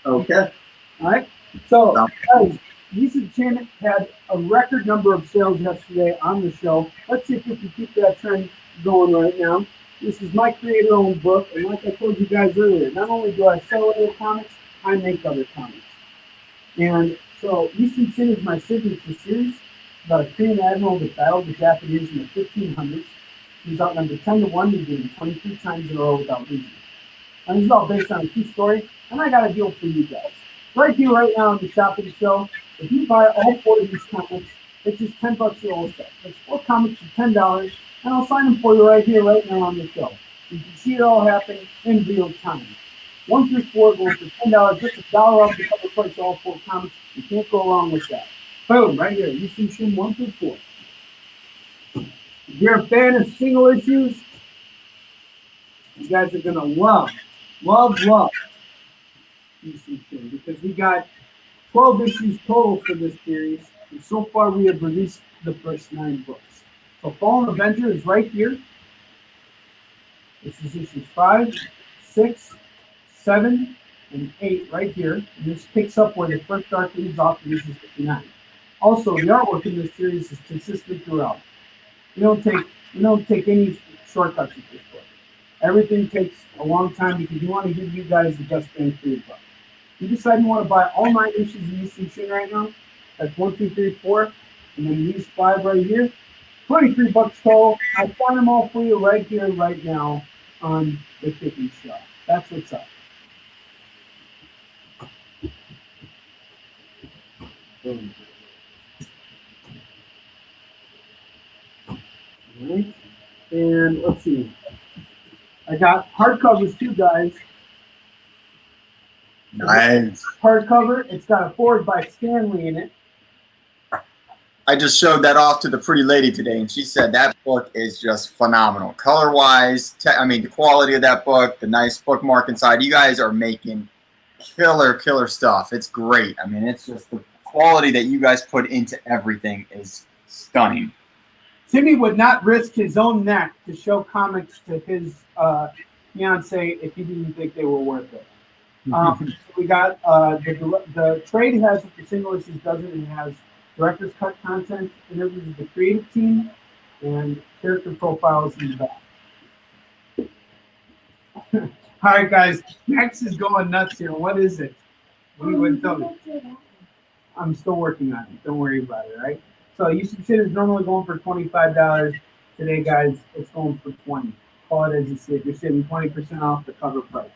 Okay. All right? So, guys, Kickin had a record number of sales yesterday on the show. Let's see if we can keep that trend going right now. This is my creator-owned book. And like I told you guys earlier, not only do I sell other comics, I make other comics. And so, Kickin is my signature series about a Korean admiral that battled the Japanese in the 1500s. He's outnumbered 10-1 to beating 23 times in a row without losing. And this is all based on a true story, and I got a deal for you guys. Right here, right now, in the shop of the show, if you buy all 4 of these comics, it's just $10 for all set. It's 4 comics for $10, and I'll sign them for you right here, right now on the show. You can see it all happening in real time. 1 through 4 goes for $10, just $1 off the cover price of all 4 comics. You can't go wrong with that. Boom, right here. You see Shim 1 through 4. If you're a fan of single issues, you guys are gonna love Kickin because we got 12 issues total for this series, and so far we have released the first 9 books. So Fallen Avenger is right here. This is issues 5, 6, 7, and 8 right here. And this picks up where the first arc leaves off in issue 59. Also, the artwork in this series is consistent throughout. We don't take any shortcuts with this book. Everything takes a long time because we want to give you guys the best bang for your buck. You decide you want to buy all 9 issues of Kickin right now. That's 1, 2, 3, 4, and then these 5 right here. $23 total. I find them all for you right here, right now on the Kickin Show. That's what's up. Boom. Right. And let's see. I got hardcovers too, guys. Nice. Hardcover. It's got a forward by Stanley in it. I just showed that off to the pretty lady today, and she said that book is just phenomenal. Color-wise, I mean, the quality of that book, the nice bookmark inside. You guys are making killer stuff. It's great. I mean, it's just the quality that you guys put into everything is stunning. Timmy would not risk his own neck to show comics to his fiance if he didn't think they were worth it. We got the trade has it, the single issues doesn't. It has director's cut content, interviews with the creative team, and character profiles in the back. All right, guys. Max is going nuts here. What is it? What do you want to tell me? I'm still working on it. Don't worry about it, right? So Kickin is normally going for $25. Today, guys, it's going for $20. Call it as you see it. You're saving 20% off the cover price.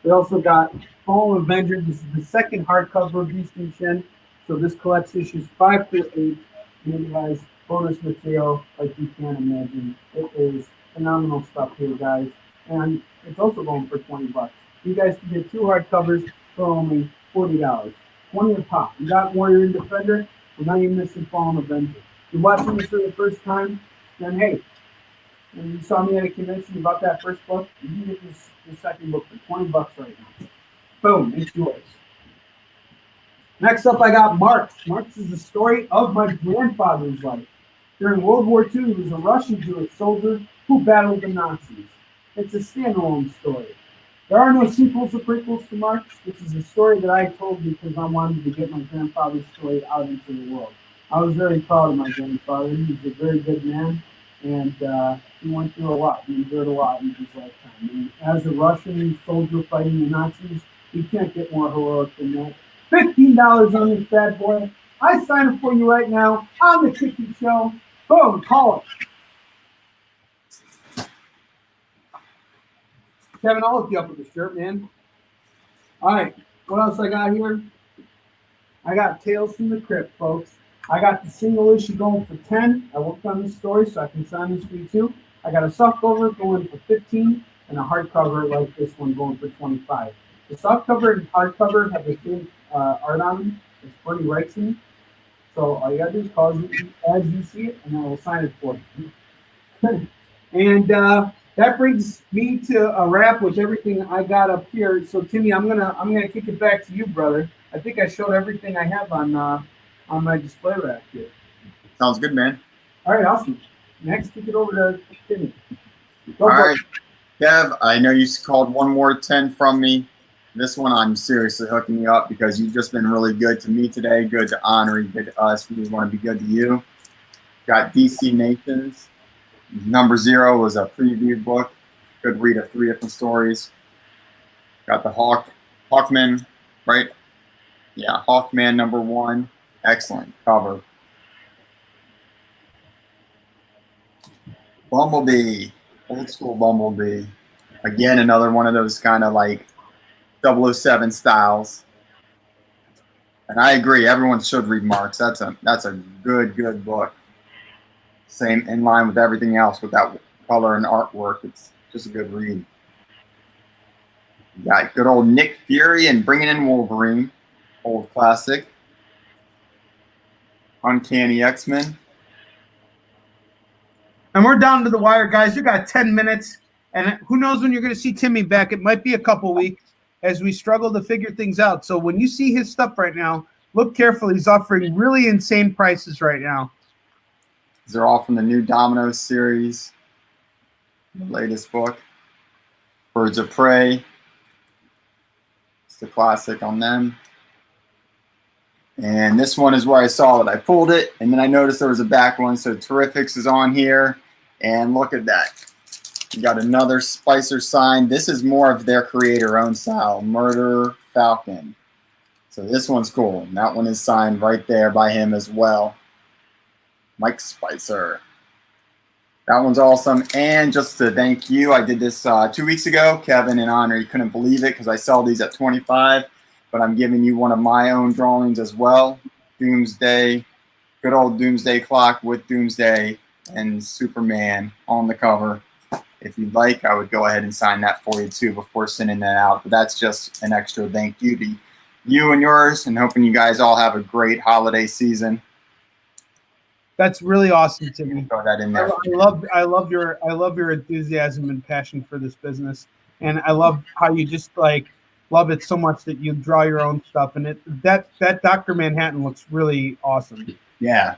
We also got Fallen Avenger. This is the second hardcover of Kickin. So this collects issues 5 through 8. And it has bonus material like you can't imagine. It is phenomenal stuff here, guys. And it's also going for $20. You guys can get 2 hardcovers for only $40. 20 a pop. You got Warrior and Defender. Well, now you're missing Fallen Avenger. If you're watching this for the first time, then hey, when you saw me at a convention about that first book, you can get the second book for $20 right now. Boom, it's yours. Next up, I got Marx. Marx is the story of my grandfather's life. During World War II, he was a Russian Jewish soldier who battled the Nazis. It's a standalone story. There are no sequels or prequels to Marx. This is a story that I told because I wanted to get my grandfather's story out into the world. I was very proud of my grandfather. He was a very good man, and he went through a lot. He endured a lot in his lifetime. And as a Russian soldier fighting the Nazis, you can't get more heroic than that. $15 on this bad boy. I sign it for you right now on the Kickin Show. Boom, call it. Kevin, I'll hook you up with the shirt, man. All right, what else I got here? I got Tales from the Crypt, folks. I got the single issue going for 10. I worked on this story, so I can sign this for you too. I got a softcover going for 15 and a hardcover like this one going for 25. The softcover and hardcover have the same art on them. It's Bernie Wrightson. So all you gotta do is call it as you see it, and I will sign it for you. And that brings me to a wrap with everything I got up here. So Timmy, I'm gonna kick it back to you, brother. I think I showed everything I have on my display rack here. Sounds good, man. All right, awesome. Next, kick it over to Timmy. All right, Kev, I know you called one more 10 from me. This one I'm seriously hooking you up because you've just been really good to me today, good to Onrie, good to us. We want to be good to you. Got DC Nations. Number 0 was a preview book. Could read of 3 different stories. Got the Hawkman, right? Yeah, Hawkman number 1. Excellent cover. Bumblebee, old school Bumblebee. Again, another one of those kind of like 007 styles. And I agree, everyone should read Marks. That's a good book. Same in line with everything else with that color and artwork. It's just a good read. You got good old Nick Fury and Bringing in Wolverine, old classic. Uncanny X-Men. And we're down to the wire, guys. You got 10 minutes, and who knows when you're going to see Timmy back? It might be a couple weeks as we struggle to figure things out. So when you see his stuff right now, look carefully. He's offering really insane prices right now. These are all from the new Dominoes series, the latest book. Birds of Prey. It's the classic on them. And this one is where I saw it. I pulled it, and then I noticed there was a back one. So Terrifics is on here. And look at that. You got another Spicer sign. This is more of their creator-owned style, Murder Falcon. So this one's cool. And that one is signed right there by him as well. Mike Spicer. That one's awesome. And just to thank you, I did this 2 weeks ago. Kevin and Onrie couldn't believe it because I sell these at 25. But I'm giving you one of my own drawings as well. Doomsday. Good old Doomsday clock with Doomsday and Superman on the cover. If you'd like, I would go ahead and sign that for you too before sending that out. But that's just an extra thank you to you and yours, and hoping you guys all have a great holiday season. That's really awesome, Timmy. Throw that in there. I love your enthusiasm and passion for this business, and I love how you just like love it so much that you draw your own stuff. And that Dr. Manhattan looks really awesome. Yeah.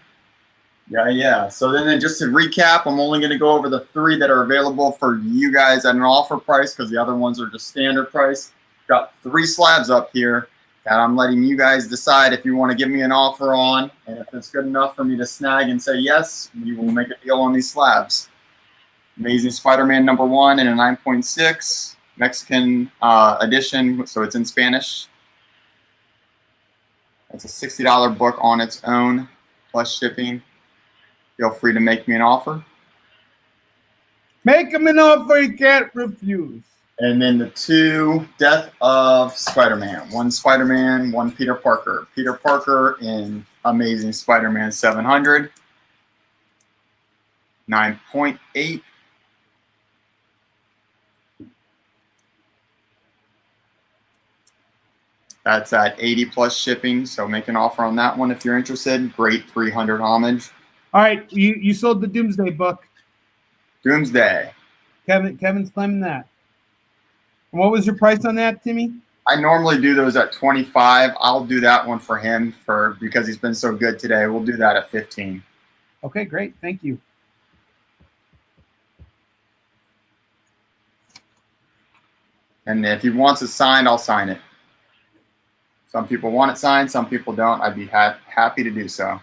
So then just to recap, I'm only going to go over the 3 that are available for you guys at an offer price because the other ones are just standard price. Got 3 slabs up here that I'm letting you guys decide if you want to give me an offer on. And if it's good enough for me to snag and say yes, we will make a deal on these slabs. Amazing Spider-Man number 1 in a 9.6. Mexican edition, so it's in Spanish. It's a $60 book on its own, plus shipping. Feel free to make me an offer. Make him an offer he can't refuse. And then the 2, Death of Spider-Man. 1 Spider-Man, 1 Peter Parker. Peter Parker in Amazing Spider-Man 700. 9.8. That's at 80 plus shipping, so make an offer on that one if you're interested. Great 300 homage. All right, you sold the Doomsday book. Doomsday. Kevin's claiming that. And what was your price on that, Timmy? I normally do those at 25. I'll do that one for him because he's been so good today. We'll do that at 15. Okay, great. Thank you. And if he wants it signed, I'll sign it. Some people want it signed, some people don't. I'd be happy to do so.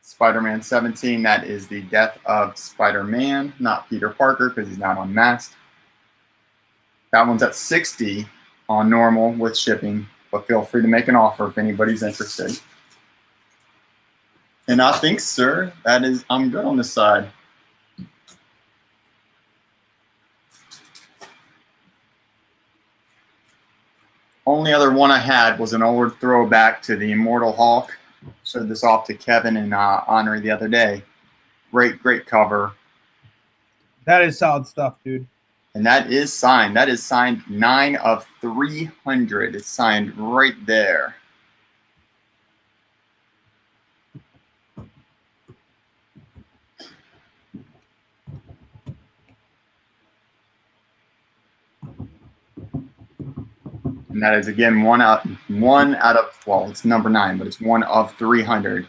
Spider-Man 17, that is the Death of Spider-Man, not Peter Parker because he's not unmasked. That one's at 60 on normal with shipping, but feel free to make an offer if anybody's interested. And I think, sir, I'm good on this side. Only other one I had was an old throwback to the Immortal Hulk Showed this off to Kevin and Onrie the other day. Great cover. That is solid stuff, dude. And that is signed. That is signed 9 of 300. It's signed right there. And that is again one out of well, it's number 9, but it's 1 of 300.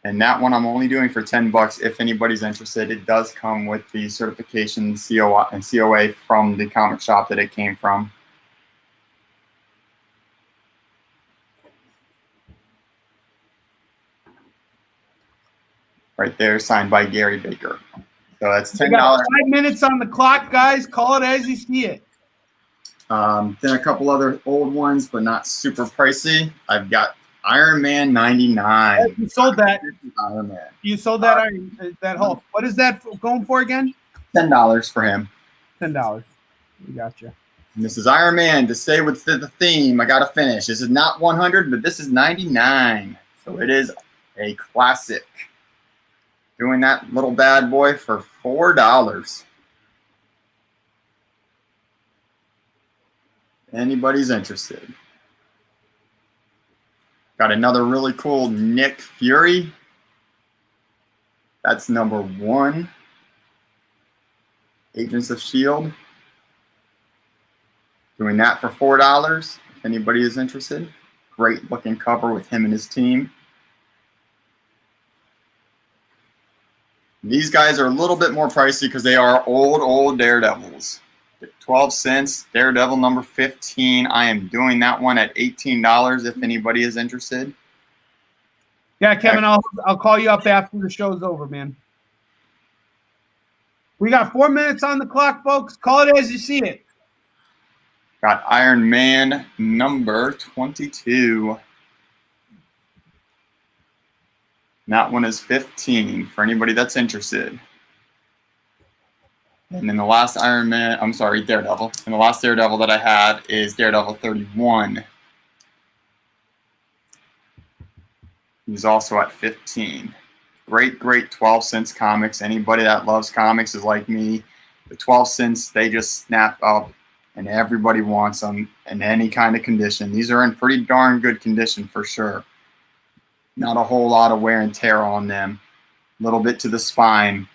And that one I'm only doing for $10 if anybody's interested. It does come with the certification COA from the comic shop that it came from. Right there, signed by Gary Baker. So that's $10. We got 5 minutes on the clock, guys. Call it as you see it. Then a couple other old ones, but not super pricey. I've got Iron Man 99. You sold that. Iron Man. You sold that that Hulk. What is that going for again? $10 for him. $10. We got you. And this is Iron Man. To stay with the theme, I got to finish. This is not 100, but this is 99. So it is a classic. Doing that little bad boy for $4. Anybody's interested. Got another really cool Nick Fury. That's number 1. Agents of S.H.I.E.L.D. Doing that for $4. If anybody is interested. Great looking cover with him and his team. These guys are a little bit more pricey because they are old Daredevils. 12 cents, Daredevil number 15. I am doing that one at $18 if anybody is interested. Yeah, Kevin, I'll call you up after the show's over, man. We got 4 minutes on the clock, folks. Call it as you see it. Got Iron Man number 22. And that one is 15 for anybody that's interested. And then the last Daredevil. And the last Daredevil that I have is Daredevil 31. He's also at 15. Great 12 cents comics. Anybody that loves comics is like me. The 12 cents, they just snap up and everybody wants them in any kind of condition. These are in pretty darn good condition for sure. Not a whole lot of wear and tear on them. A little bit to the spine.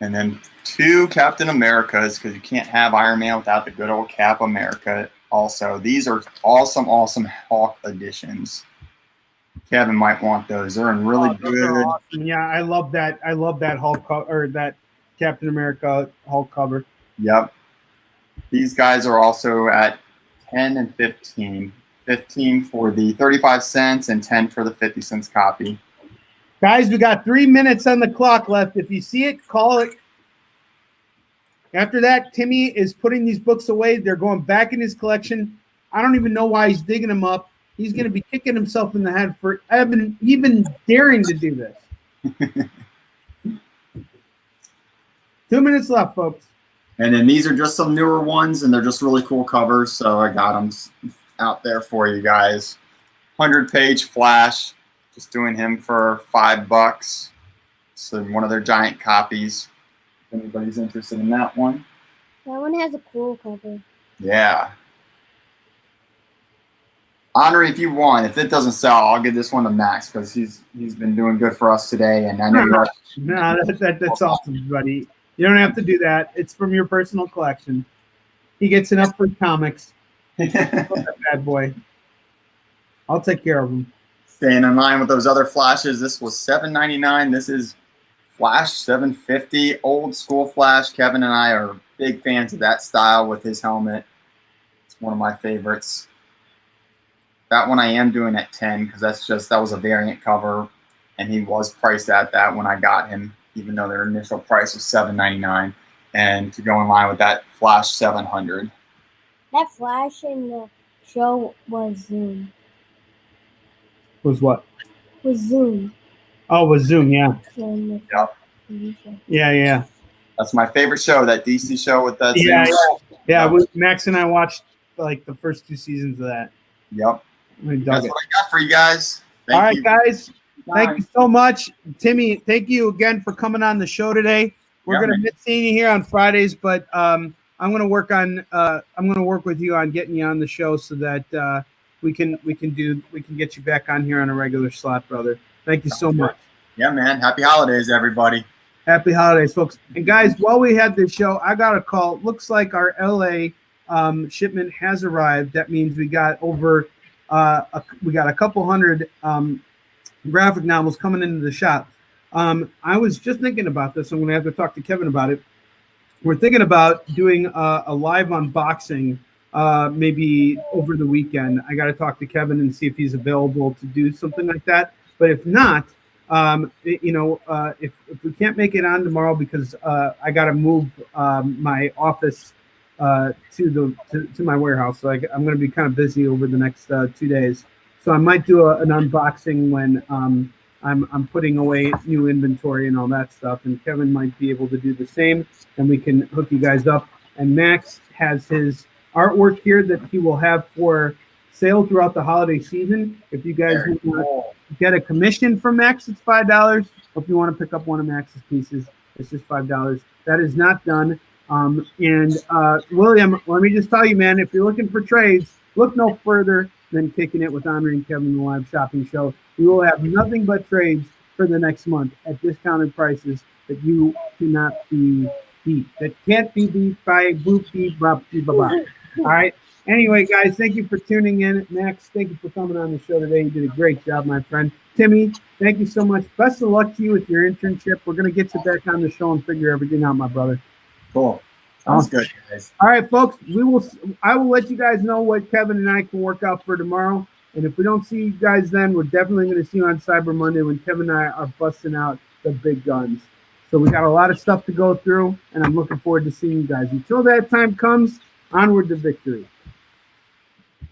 And then 2 Captain Americas, because you can't have Iron Man without the good old Cap America also. These are awesome Hulk editions. Kevin might want those. They're in really good. Awesome. Yeah, I love that. I love that Hulk or that Captain America Hulk cover. Yep. These guys are also at 10 and 15. 15 for the 35 cents and 10 for the 50 cents copy. Guys, we got 3 minutes on the clock left. If you see it, call it. After that, Timmy is putting these books away. They're going back in his collection. I don't even know why he's digging them up. He's going to be kicking himself in the head for even daring to do this. 2 minutes left, folks. And then these are just some newer ones, and they're just really cool covers, so I got them out there for you guys. 100-page Flash. Just doing him for $5. So one of their giant copies. If anybody's interested in that one. That one has a cool cover. Yeah. Onrie, if you want, if it doesn't sell, I'll give this one to Max because he's been doing good for us today, and I know you're. No, that's awesome, buddy. You don't have to do that. It's from your personal collection. He gets enough for comics. That bad boy. I'll take care of him. Staying in line with those other Flashes, this was $7.99. This is Flash 750, old school Flash. Kevin and I are big fans of that style with his helmet. It's one of my favorites. That one I am doing at 10 because that was a variant cover, and he was priced at that when I got him, even though their initial price was $7.99. And to go in line with that Flash 700. That Flash in the show was Zoom. Was what? Was Zoom. Oh, was Zoom, yeah. Yep. Yeah. That's my favorite show, that DC show with that. Yeah. Max and I watched like the first 2 seasons of that. Yep. I dug That's it. what I got for you guys. All Thank right, you. guys. Thank Bye. you so much, Timmy. Thank you again for coming on the show today. We're Yeah, gonna man. miss seeing you here on Fridays, but I'm gonna work with you on getting you on the show so that we can get you back on here on a regular slot, brother. Thank you so Sounds good. much. Yeah, man. Happy holidays, everybody. Happy holidays, folks. And guys, while we had this show, I got a call. Looks like our LA shipment has arrived. That means we got over we got a couple hundred graphic novels coming into the shop. I was just thinking about this. I'm going to have to talk to Kevin about it. We're thinking about doing a live unboxing maybe over the weekend. I got to talk to Kevin and see if he's available to do something like that. But if not, if we can't make it on tomorrow because I got to move my office to my warehouse, so I'm going to be kind of busy over the next 2 days. So I might do an unboxing when I'm putting away new inventory and all that stuff, and Kevin might be able to do the same, and we can hook you guys up. And Max has his artwork here that he will have for sale throughout the holiday season. If you guys want to get a commission from Max, it's $5. If you want to pick up one of Max's pieces, it's just $5. That is not done. William, let me just tell you, man, if you're looking for trades, look no further than Kicking It with Onrie and Kevin, the live shopping show. We will have nothing but trades for the next month at discounted prices that you cannot be beat. That can't be beat by boop beep bop beep bop. All right. Anyway, guys, thank you for tuning in. Max, thank you for coming on the show today. You did a great job, my friend. Timmy, thank you so much. Best of luck to you with your internship. We're gonna get you back on the show and figure everything out, my brother. Cool. Sounds good, guys. All right, folks. I will let you guys know what Kevin and I can work out for tomorrow. And if we don't see you guys then, we're definitely going to see you on Cyber Monday when Kevin and I are busting out the big guns. So we got a lot of stuff to go through, and I'm looking forward to seeing you guys. Until that time comes, onward to victory.